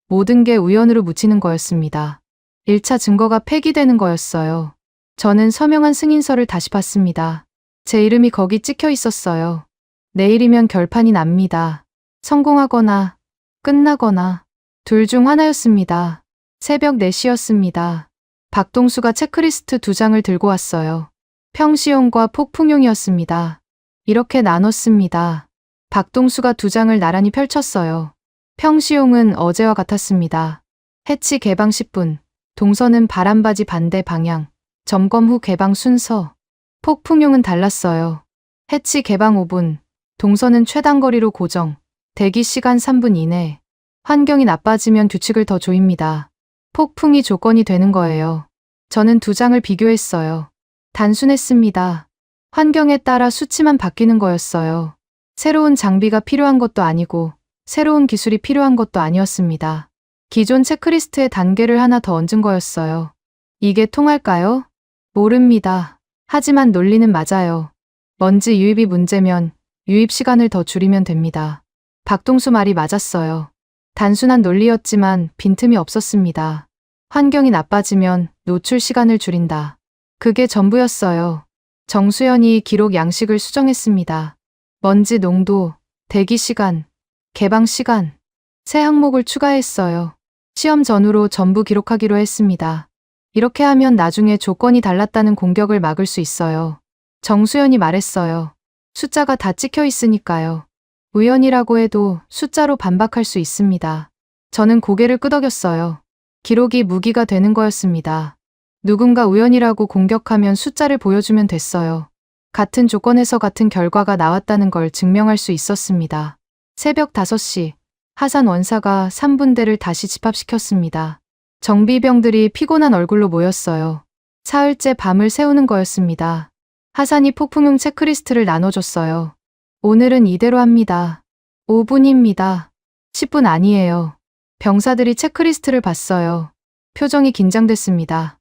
모든 게 우연으로 묻히는 거였습니다. 1차 증거가 폐기되는 거였어요. 저는 서명한 승인서를 다시 봤습니다. 제 이름이 거기 찍혀 있었어요. 내일이면 결판이 납니다. 성공하거나 끝나거나 둘 중 하나였습니다. 새벽 4시였습니다. 박동수가 체크리스트 2장을 들고 왔어요. 평시용과 폭풍용이었습니다. 이렇게 나눴습니다. 박동수가 2장을 나란히 펼쳤어요. 평시용은 어제와 같았습니다. 해치 개방 10분, 동선은 바람바지 반대 방향, 점검 후 개방 순서. 폭풍용은 달랐어요. 해치 개방 5분, 동선은 최단거리로 고정, 대기 시간 3분 이내. 환경이 나빠지면 규칙을 더 조입니다. 폭풍이 조건이 되는 거예요. 저는 2장을 비교했어요. 단순했습니다. 환경에 따라 수치만 바뀌는 거였어요. 새로운 장비가 필요한 것도 아니고 새로운 기술이 필요한 것도 아니었습니다. 기존 체크리스트의 단계를 하나 더 얹은 거였어요. 이게 통할까요? 모릅니다. 하지만 논리는 맞아요. 먼지 유입이 문제면 유입 시간을 더 줄이면 됩니다. 박동수 말이 맞았어요. 단순한 논리였지만 빈틈이 없었습니다. 환경이 나빠지면 노출 시간을 줄인다. 그게 전부였어요. 정수연이 기록 양식을 수정했습니다. 먼지 농도, 대기 시간, 개방 시간, 새 항목을 추가했어요. 시험 전후로 전부 기록하기로 했습니다. 이렇게 하면 나중에 조건이 달랐다는 공격을 막을 수 있어요. 정수연이 말했어요. 숫자가 다 찍혀 있으니까요. 우연이라고 해도 숫자로 반박할 수 있습니다. 저는 고개를 끄덕였어요. 기록이 무기가 되는 거였습니다. 누군가 우연이라고 공격하면 숫자를 보여주면 됐어요. 같은 조건에서 같은 결과가 나왔다는 걸 증명할 수 있었습니다. 새벽 5시, 하산 원사가 3분대를 다시 집합시켰습니다. 정비병들이 피곤한 얼굴로 모였어요. 사흘째 밤을 새우는 거였습니다. 하산이 폭풍용 체크리스트를 나눠줬어요. 오늘은 이대로 합니다. 5분입니다. 10분 아니에요. 병사들이 체크리스트를 봤어요. 표정이 긴장됐습니다.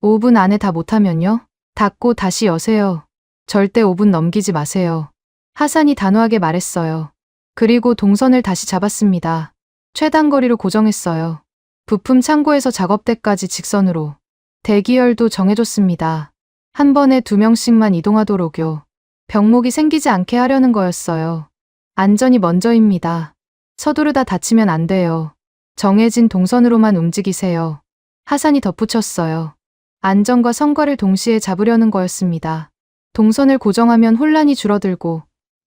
5분 안에 다 못하면요? 닫고 다시 여세요. 절대 5분 넘기지 마세요. 하산이 단호하게 말했어요. 그리고 동선을 다시 잡았습니다. 최단거리로 고정했어요. 부품 창고에서 작업대까지 직선으로. 대기열도 정해줬습니다. 한 번에 2명씩만 이동하도록요. 병목이 생기지 않게 하려는 거였어요. 안전이 먼저입니다. 서두르다 다치면 안 돼요. 정해진 동선으로만 움직이세요. 하산이 덧붙였어요. 안전과 성과를 동시에 잡으려는 거였습니다. 동선을 고정하면 혼란이 줄어들고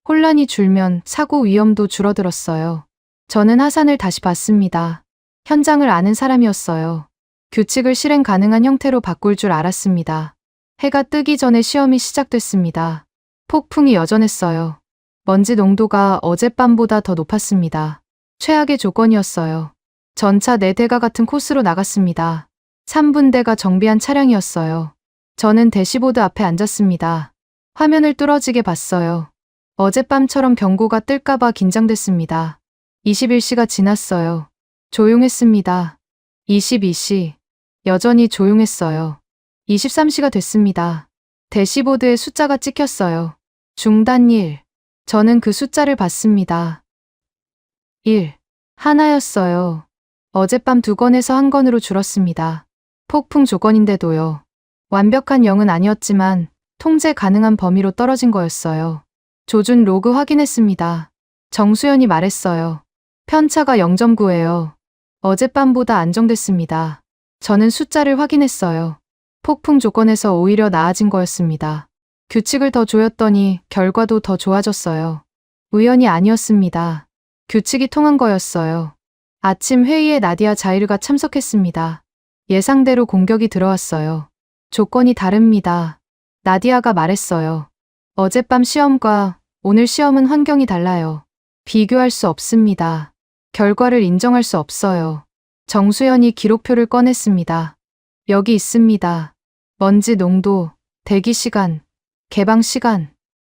혼란이 줄면 사고 위험도 줄어들었어요. 저는 하산을 다시 봤습니다. 현장을 아는 사람이었어요. 규칙을 실행 가능한 형태로 바꿀 줄 알았습니다. 해가 뜨기 전에 시험이 시작됐습니다. 폭풍이 여전했어요. 먼지 농도가 어젯밤보다 더 높았습니다. 최악의 조건이었어요. 전차 4대가 같은 코스로 나갔습니다. 3분대가 정비한 차량이었어요. 저는 대시보드 앞에 앉았습니다. 화면을 뚫어지게 봤어요. 어젯밤처럼 경고가 뜰까봐 긴장됐습니다. 21시가 지났어요. 조용했습니다. 22시. 여전히 조용했어요. 23시가 됐습니다. 대시보드에 숫자가 찍혔어요. 중단 1. 저는 그 숫자를 봤습니다. 1. 하나였어요. 어젯밤 2건에서 1건으로 줄었습니다. 폭풍 조건인데도요. 완벽한 0은 아니었지만 통제 가능한 범위로 떨어진 거였어요. 조준 로그 확인했습니다. 정수연이 말했어요. 편차가 0.9예요. 어젯밤보다 안정됐습니다. 저는 숫자를 확인했어요. 폭풍 조건에서 오히려 나아진 거였습니다. 규칙을 더 조였더니 결과도 더 좋아졌어요. 우연이 아니었습니다. 규칙이 통한 거였어요. 아침 회의에 나디아 자이르가 참석했습니다. 예상대로 공격이 들어왔어요. 조건이 다릅니다. 나디아가 말했어요. 어젯밤 시험과 오늘 시험은 환경이 달라요. 비교할 수 없습니다. 결과를 인정할 수 없어요. 정수연이 기록표를 꺼냈습니다. 여기 있습니다. 먼지 농도, 대기 시간, 개방 시간,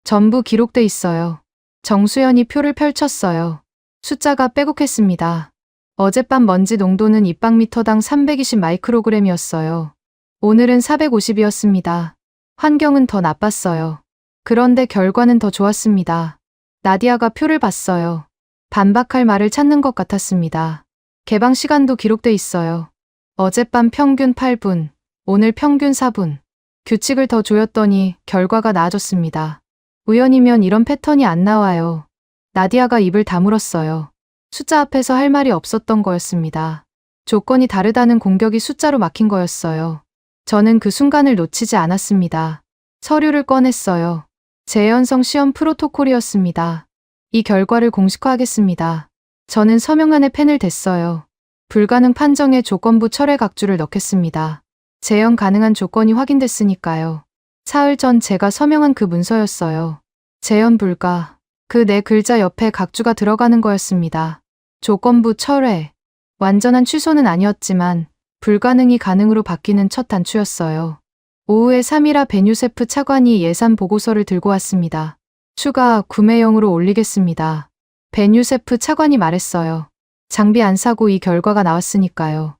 전부 기록돼 있어요. 정수연이 표를 펼쳤어요. 숫자가 빼곡했습니다. 어젯밤 먼지 농도는 입방미터당 320 마이크로그램이었어요. 오늘은 450이었습니다. 환경은 더 나빴어요. 그런데 결과는 더 좋았습니다. 나디아가 표를 봤어요. 반박할 말을 찾는 것 같았습니다. 개방 시간도 기록돼 있어요. 어젯밤 평균 8분, 오늘 평균 4분. 규칙을 더 조였더니 결과가 나아졌습니다. 우연이면 이런 패턴이 안 나와요. 나디아가 입을 다물었어요. 숫자 앞에서 할 말이 없었던 거였습니다. 조건이 다르다는 공격이 숫자로 막힌 거였어요. 저는 그 순간을 놓치지 않았습니다. 서류를 꺼냈어요. 재현성 시험 프로토콜이었습니다. 이 결과를 공식화하겠습니다. 저는 서명 안에 펜을 댔어요. 불가능 판정에 조건부 철회 각주를 넣겠습니다. 재현 가능한 조건이 확인됐으니까요. 사흘 전 제가 서명한 그 문서였어요. 재현 불가. 그 4글자 옆에 각주가 들어가는 거였습니다. 조건부 철회. 완전한 취소는 아니었지만 불가능이 가능으로 바뀌는 첫 단추였어요. 오후에 3일아 베뉴세프 차관이 예산 보고서를 들고 왔습니다. 추가 구매형으로 올리겠습니다. 베뉴세프 차관이 말했어요. 장비 안 사고 이 결과가 나왔으니까요.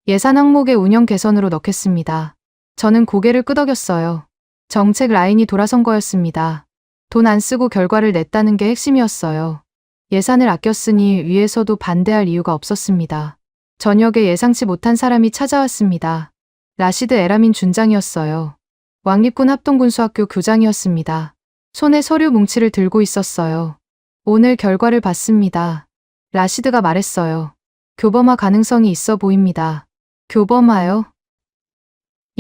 예산 항목에 운영 개선으로 넣겠습니다. 저는 고개를 끄덕였어요. 정책 라인이 돌아선 거였습니다. 돈 안 쓰고 결과를 냈다는 게 핵심이었어요. 예산을 아꼈으니 위에서도 반대할 이유가 없었습니다. 저녁에 예상치 못한 사람이 찾아왔습니다. 라시드 에라민 준장이었어요. 왕립군 합동군수학교 교장이었습니다. 손에 서류 뭉치를 들고 있었어요. 오늘 결과를 봤습니다. 라시드가 말했어요. 교범화 가능성이 있어 보입니다. 교범화요?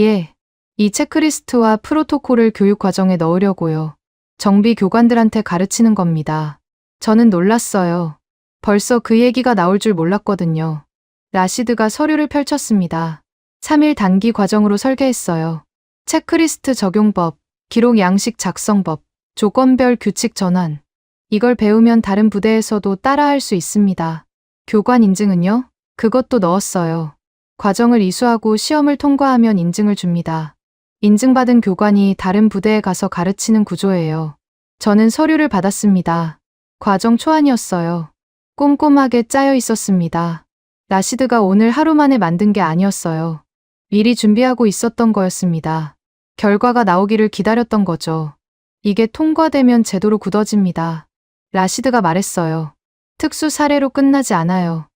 예. 이 체크리스트와 프로토콜을 교육 과정에 넣으려고요. 정비 교관들한테 가르치는 겁니다. 저는 놀랐어요. 벌써 그 얘기가 나올 줄 몰랐거든요. 라시드가 서류를 펼쳤습니다. 3일 단기 과정으로 설계했어요. 체크리스트 적용법, 기록 양식 작성법, 조건별 규칙 전환. 이걸 배우면 다른 부대에서도 따라할 수 있습니다. 교관 인증은요? 그것도 넣었어요. 과정을 이수하고 시험을 통과하면 인증을 줍니다. 인증받은 교관이 다른 부대에 가서 가르치는 구조예요. 저는 서류를 받았습니다. 과정 초안이었어요. 꼼꼼하게 짜여 있었습니다. 라시드가 오늘 하루 만에 만든 게 아니었어요. 미리 준비하고 있었던 거였습니다. 결과가 나오기를 기다렸던 거죠. 이게 통과되면 제도로 굳어집니다. 라시드가 말했어요. 특수 사례로 끝나지 않아요.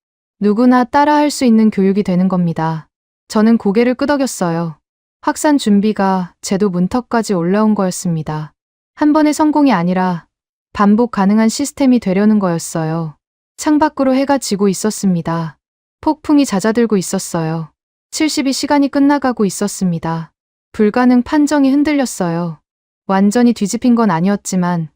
누구나 따라할 수 있는 교육이 되는 겁니다. 저는 고개를 끄덕였어요. 확산 준비가 제도 문턱까지 올라온 거였습니다. 한 번의 성공이 아니라 반복 가능한 시스템이 되려는 거였어요. 창밖으로 해가 지고 있었습니다. 폭풍이 잦아들고 있었어요. 72시간이 끝나가고 있었습니다. 불가능 판정이 흔들렸어요. 완전히 뒤집힌 건 아니었지만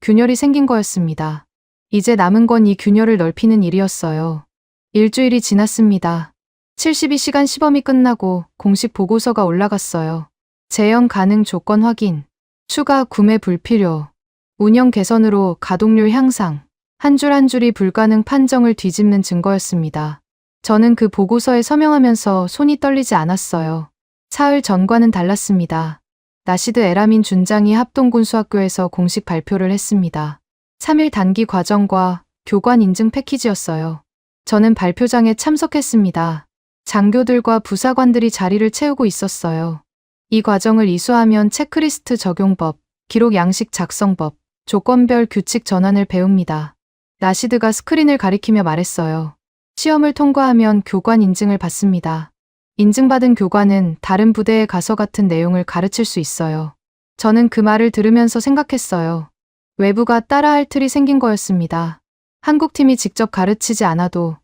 균열이 생긴 거였습니다. 이제 남은 건 이 균열을 넓히는 일이었어요. 일주일이 지났습니다. 72시간 시범이 끝나고 공식 보고서가 올라갔어요. 재현 가능 조건 확인, 추가 구매 불필요, 운영 개선으로 가동률 향상, 한 줄 한 줄이 불가능 판정을 뒤집는 증거였습니다. 저는 그 보고서에 서명하면서 손이 떨리지 않았어요. 사흘 전과는 달랐습니다. 라시드 에라민 준장이 합동군수학교에서 공식 발표를 했습니다. 3일 단기 과정과 교관 인증 패키지였어요. 저는 발표장에 참석했습니다. 장교들과 부사관들이 자리를 채우고 있었어요. 이 과정을 이수하면 체크리스트 적용법, 기록 양식 작성법, 조건별 규칙 전환을 배웁니다. 라시드가 스크린을 가리키며 말했어요. 시험을 통과하면 교관 인증을 받습니다. 인증받은 교관은 다른 부대에 가서 같은 내용을 가르칠 수 있어요. 저는 그 말을 들으면서 생각했어요. 외부가 따라할 틀이 생긴 거였습니다. 한국팀이 직접 가르치지 않아도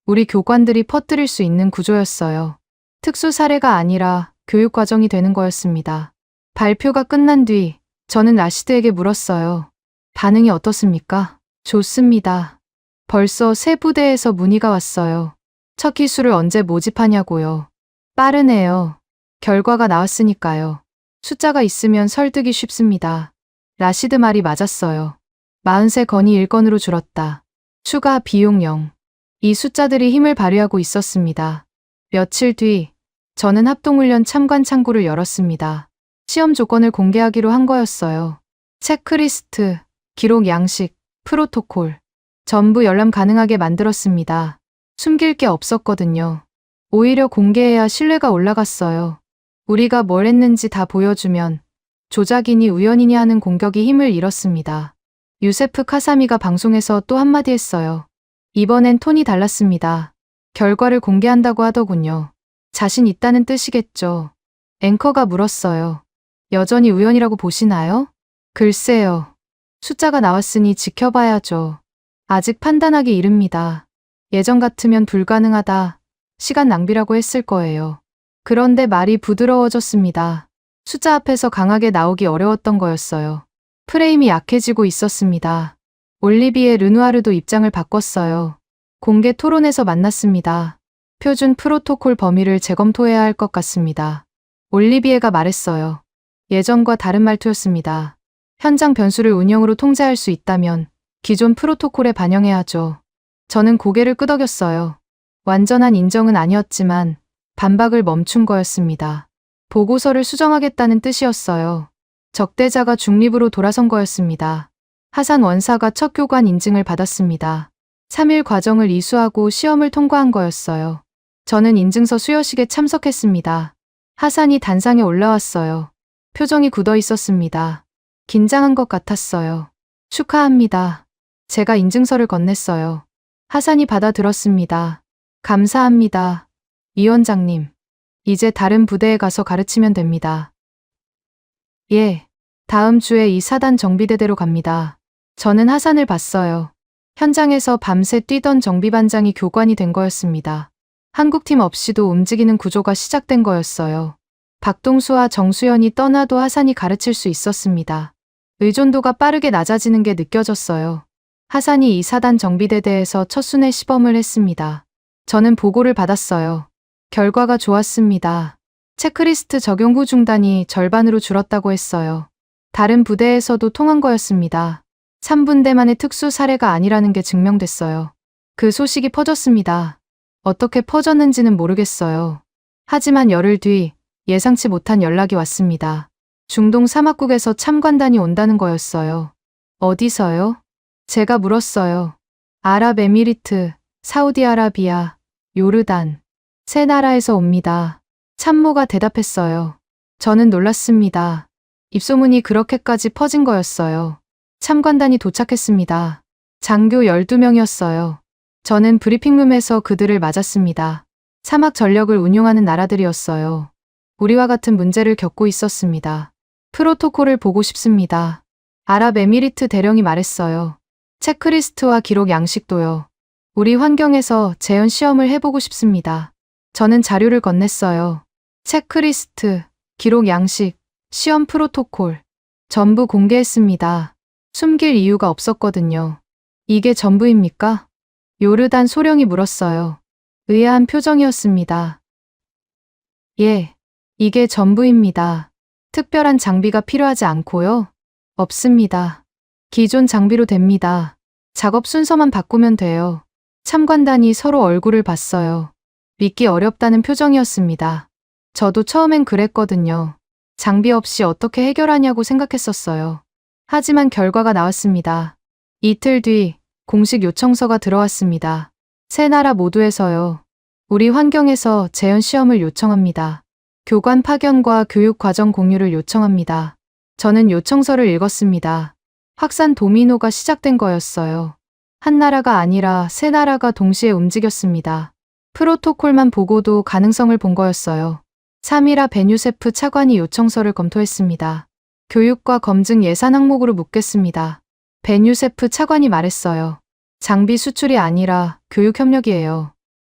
우리 교관들이 퍼뜨릴 수 있는 구조였어요. 특수 사례가 아니라 교육 과정이 되는 거였습니다. 발표가 끝난 뒤 저는 라시드에게 물었어요. 반응이 어떻습니까? 좋습니다. 벌써 새 부대에서 문의가 왔어요. 첫 기수를 언제 모집하냐고요. 빠르네요. 결과가 나왔으니까요. 숫자가 있으면 설득이 쉽습니다. 라시드 말이 맞았어요. 43건이 1건으로 줄었다. 추가 비용 0. 이 숫자들이 힘을 발휘하고 있었습니다. 며칠 뒤 저는 합동훈련 참관 창구를 열었습니다. 시험 조건을 공개하기로 한 거였어요. 체크리스트, 기록 양식, 프로토콜. 전부 열람 가능하게 만들었습니다. 숨길 게 없었거든요. 오히려 공개해야 신뢰가 올라갔어요. 우리가 뭘 했는지 다 보여주면 조작이니 우연이니 하는 공격이 힘을 잃었습니다. 유세프 카사미가 방송에서 또 한마디 했어요. 이번엔 톤이 달랐습니다. 결과를 공개한다고 하더군요. 자신 있다는 뜻이겠죠. 앵커가 물었어요. 여전히 우연이라고 보시나요? 글쎄요. 숫자가 나왔으니 지켜봐야죠. 아직 판단하기 이릅니다. 예전 같으면 불가능하다, 시간 낭비라고 했을 거예요. 그런데 말이 부드러워졌습니다. 숫자 앞에서 강하게 나오기 어려웠던 거였어요. 프레임이 약해지고 있었습니다. 올리비에 르누아르도 입장을 바꿨어요. 공개 토론에서 만났습니다. 표준 프로토콜 범위를 재검토해야 할 것 같습니다. 올리비에가 말했어요. 예전과 다른 말투였습니다. 현장 변수를 운영으로 통제할 수 있다면 기존 프로토콜에 반영해야죠. 저는 고개를 끄덕였어요. 완전한 인정은 아니었지만 반박을 멈춘 거였습니다. 보고서를 수정하겠다는 뜻이었어요. 적대자가 중립으로 돌아선 거였습니다. 하산 원사가 첫 교관 인증을 받았습니다. 3일 과정을 이수하고 시험을 통과한 거였어요. 저는 인증서 수여식에 참석했습니다. 하산이 단상에 올라왔어요. 표정이 굳어 있었습니다. 긴장한 것 같았어요. 축하합니다. 제가 인증서를 건넸어요. 하산이 받아들었습니다. 감사합니다. 위원장님. 이제 다른 부대에 가서 가르치면 됩니다. 예. 다음 주에 이 4단 정비대대로 갑니다. 저는 하산을 봤어요. 현장에서 밤새 뛰던 정비반장이 교관이 된 거였습니다. 한국팀 없이도 움직이는 구조가 시작된 거였어요. 박동수와 정수연이 떠나도 하산이 가르칠 수 있었습니다. 의존도가 빠르게 낮아지는 게 느껴졌어요. 하산이 이 4단 정비대대에서 첫순회 시범을 했습니다. 저는 보고를 받았어요. 결과가 좋았습니다. 체크리스트 적용 후 중단이 절반으로 줄었다고 했어요. 다른 부대에서도 통한 거였습니다. 3분대만의 특수 사례가 아니라는 게 증명됐어요. 그 소식이 퍼졌습니다. 어떻게 퍼졌는지는 모르겠어요. 하지만 열흘 뒤 예상치 못한 연락이 왔습니다. 중동 사막국에서 참관단이 온다는 거였어요. 어디서요? 제가 물었어요. 아랍에미리트, 사우디아라비아, 요르단, 세 나라에서 옵니다. 참모가 대답했어요. 저는 놀랐습니다. 입소문이 그렇게까지 퍼진 거였어요. 참관단이 도착했습니다. 장교 12명이었어요. 저는 브리핑룸에서 그들을 맞았습니다. 사막 전력을 운용하는 나라들이었어요. 우리와 같은 문제를 겪고 있었습니다. 프로토콜을 보고 싶습니다. 아랍에미리트 대령이 말했어요. 체크리스트와 기록 양식도요. 우리 환경에서 재현 시험을 해보고 싶습니다. 저는 자료를 건넸어요. 체크리스트, 기록 양식, 시험 프로토콜. 전부 공개했습니다. 숨길 이유가 없었거든요. 이게 전부입니까? 요르단 소령이 물었어요. 의아한 표정이었습니다. 예, 이게 전부입니다. 특별한 장비가 필요하지 않고요? 없습니다. 기존 장비로 됩니다. 작업 순서만 바꾸면 돼요. 참관단이 서로 얼굴을 봤어요. 믿기 어렵다는 표정이었습니다. 저도 처음엔 그랬거든요. 장비 없이 어떻게 해결하냐고 생각했었어요. 하지만 결과가 나왔습니다. 이틀 뒤 공식 요청서가 들어왔습니다. 세 나라 모두에서요. 우리 환경에서 재현 시험을 요청합니다. 교관 파견과 교육 과정 공유를 요청합니다. 저는 요청서를 읽었습니다. 확산 도미노가 시작된 거였어요. 한 나라가 아니라 세 나라가 동시에 움직였습니다. 프로토콜만 보고도 가능성을 본 거였어요. 사미라 베뉴세프 차관이 요청서를 검토했습니다. 교육과 검증 예산 항목으로 묻겠습니다. 베뉴세프 차관이 말했어요. 장비 수출이 아니라 교육 협력이에요.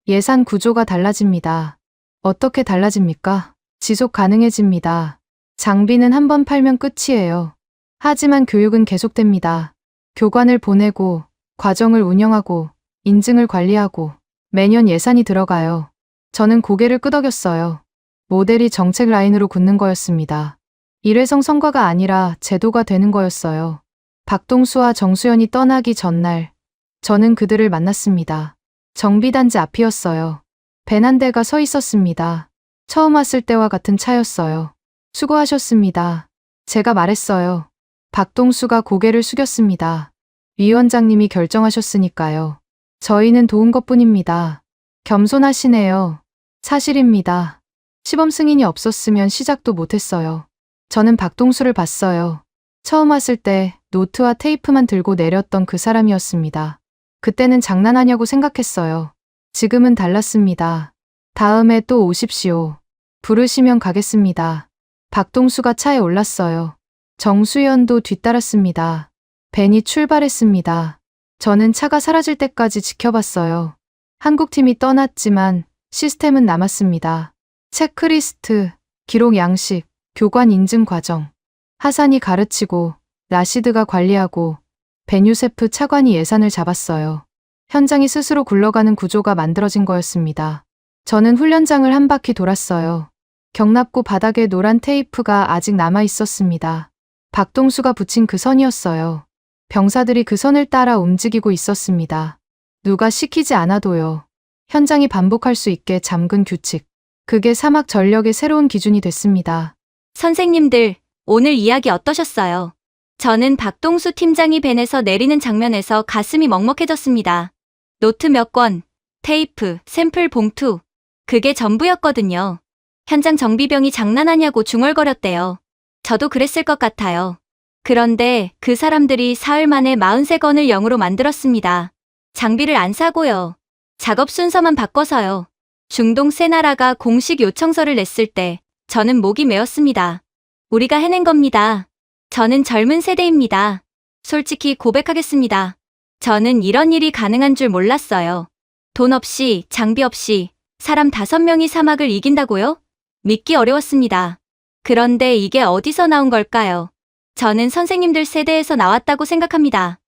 예산 구조가 달라집니다. 어떻게 달라집니까? 지속 가능해집니다. 장비는 한 번 팔면 끝이에요. 하지만 교육은 계속됩니다. 교관을 보내고, 과정을 운영하고, 인증을 관리하고, 매년 예산이 들어가요. 저는 고개를 끄덕였어요. 모델이 정책 라인으로 굳는 거였습니다. 일회성 성과가 아니라 제도가 되는 거였어요. 박동수와 정수연이 떠나기 전날, 저는 그들을 만났습니다. 정비단지 앞이었어요. 벤 한 대가 서 있었습니다. 처음 왔을 때와 같은 차였어요. 수고하셨습니다. 제가 말했어요. 박동수가 고개를 숙였습니다. 위원장님이 결정하셨으니까요. 저희는 도운 것뿐입니다. 겸손하시네요. 사실입니다. 시범 승인이 없었으면 시작도 못했어요. 저는 박동수를 봤어요. 처음 왔을 때 노트와 테이프만 들고 내렸던 그 사람이었습니다. 그때는 장난하냐고 생각했어요. 지금은 달랐습니다. 다음에 또 오십시오. 부르시면 가겠습니다. 박동수가 차에 올랐어요. 정수연도 뒤따랐습니다. 벤이 출발했습니다. 저는 차가 사라질 때까지 지켜봤어요. 한국팀이 떠났지만 시스템은 남았습니다. 체크리스트, 기록 양식, 교관 인증 과정. 하산이 가르치고 라시드가 관리하고 베뉴세프 차관이 예산을 잡았어요. 현장이 스스로 굴러가는 구조가 만들어진 거였습니다. 저는 훈련장을 한 바퀴 돌았어요. 경납고 바닥에 노란 테이프가 아직 남아 있었습니다. 박동수가 붙인 그 선이었어요. 병사들이 그 선을 따라 움직이고 있었습니다. 누가 시키지 않아도요. 현장이 반복할 수 있게 잠근 규칙. 그게 사막 전력의 새로운 기준이 됐습니다.
선생님들, 오늘 이야기 어떠셨어요? 저는 박동수 팀장이 벤에서 내리는 장면에서 가슴이 먹먹해졌습니다. 노트 몇 권, 테이프, 샘플 봉투. 그게 전부였거든요. 현장 정비병이 장난하냐고 중얼거렸대요. 저도 그랬을 것 같아요. 그런데 그 사람들이 사흘 만에 43건을 0으로 만들었습니다. 장비를 안 사고요. 작업 순서만 바꿔서요. 중동 세나라가 공식 요청서를 냈을 때 저는 목이 메었습니다. 우리가 해낸 겁니다. 저는 젊은 세대입니다. 솔직히 고백하겠습니다. 저는 이런 일이 가능한 줄 몰랐어요. 돈 없이, 장비 없이 사람 5명이 사막을 이긴다고요? 믿기 어려웠습니다. 그런데 이게 어디서 나온 걸까요? 저는 선생님들 세대에서 나왔다고 생각합니다.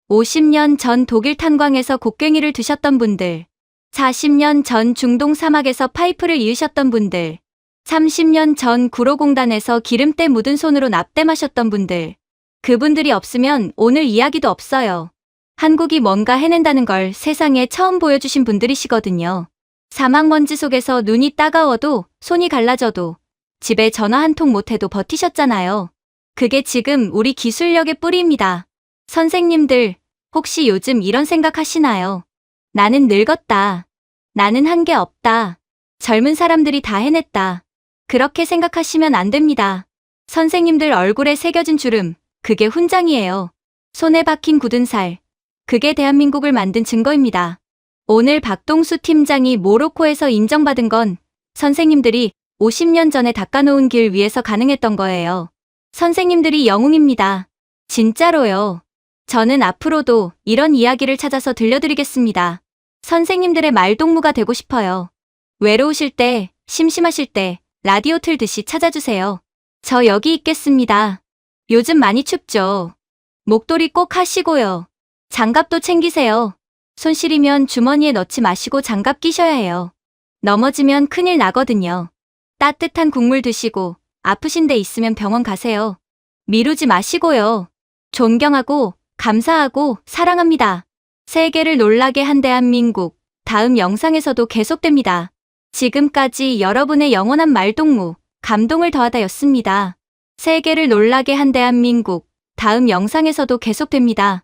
50년 전 독일 탄광에서 곡괭이를 드셨던 분들, 40년 전 중동 사막에서 파이프를 이으셨던 분들, 30년 전 구로공단에서 기름때 묻은 손으로 납땜 하셨던 분들, 그분들이 없으면 오늘 이야기도 없어요. 한국이 뭔가 해낸다는 걸 세상에 처음 보여주신 분들이시거든요. 사막먼지 속에서 눈이 따가워도 손이 갈라져도 집에 전화 한 통 못해도 버티셨잖아요. 그게 지금 우리 기술력의 뿌리입니다. 선생님들, 혹시 요즘 이런 생각 하시나요? 나는 늙었다. 나는 한 게 없다. 젊은 사람들이 다 해냈다. 그렇게 생각하시면 안 됩니다. 선생님들 얼굴에 새겨진 주름, 그게 훈장이에요. 손에 박힌 굳은 살, 그게 대한민국을 만든 증거입니다. 오늘 박동수 팀장이 모로코에서 인정받은 건 선생님들이 50년 전에 닦아놓은 길 위에서 가능했던 거예요. 선생님들이 영웅입니다. 진짜로요. 저는 앞으로도 이런 이야기를 찾아서 들려드리겠습니다. 선생님들의 말동무가 되고 싶어요. 외로우실 때, 심심하실 때 라디오 틀듯이 찾아주세요. 저 여기 있겠습니다. 요즘 많이 춥죠? 목도리 꼭 하시고요. 장갑도 챙기세요. 손 시리면 주머니에 넣지 마시고 장갑 끼셔야 해요. 넘어지면 큰일 나거든요. 따뜻한 국물 드시고 아프신 데 있으면 병원 가세요. 미루지 마시고요. 존경하고 감사하고 사랑합니다. 세계를 놀라게 한 대한민국, 다음 영상에서도 계속됩니다. 지금까지 여러분의 영원한 말동무, 감동을 더하다였습니다. 세계를 놀라게 한 대한민국, 다음 영상에서도 계속됩니다.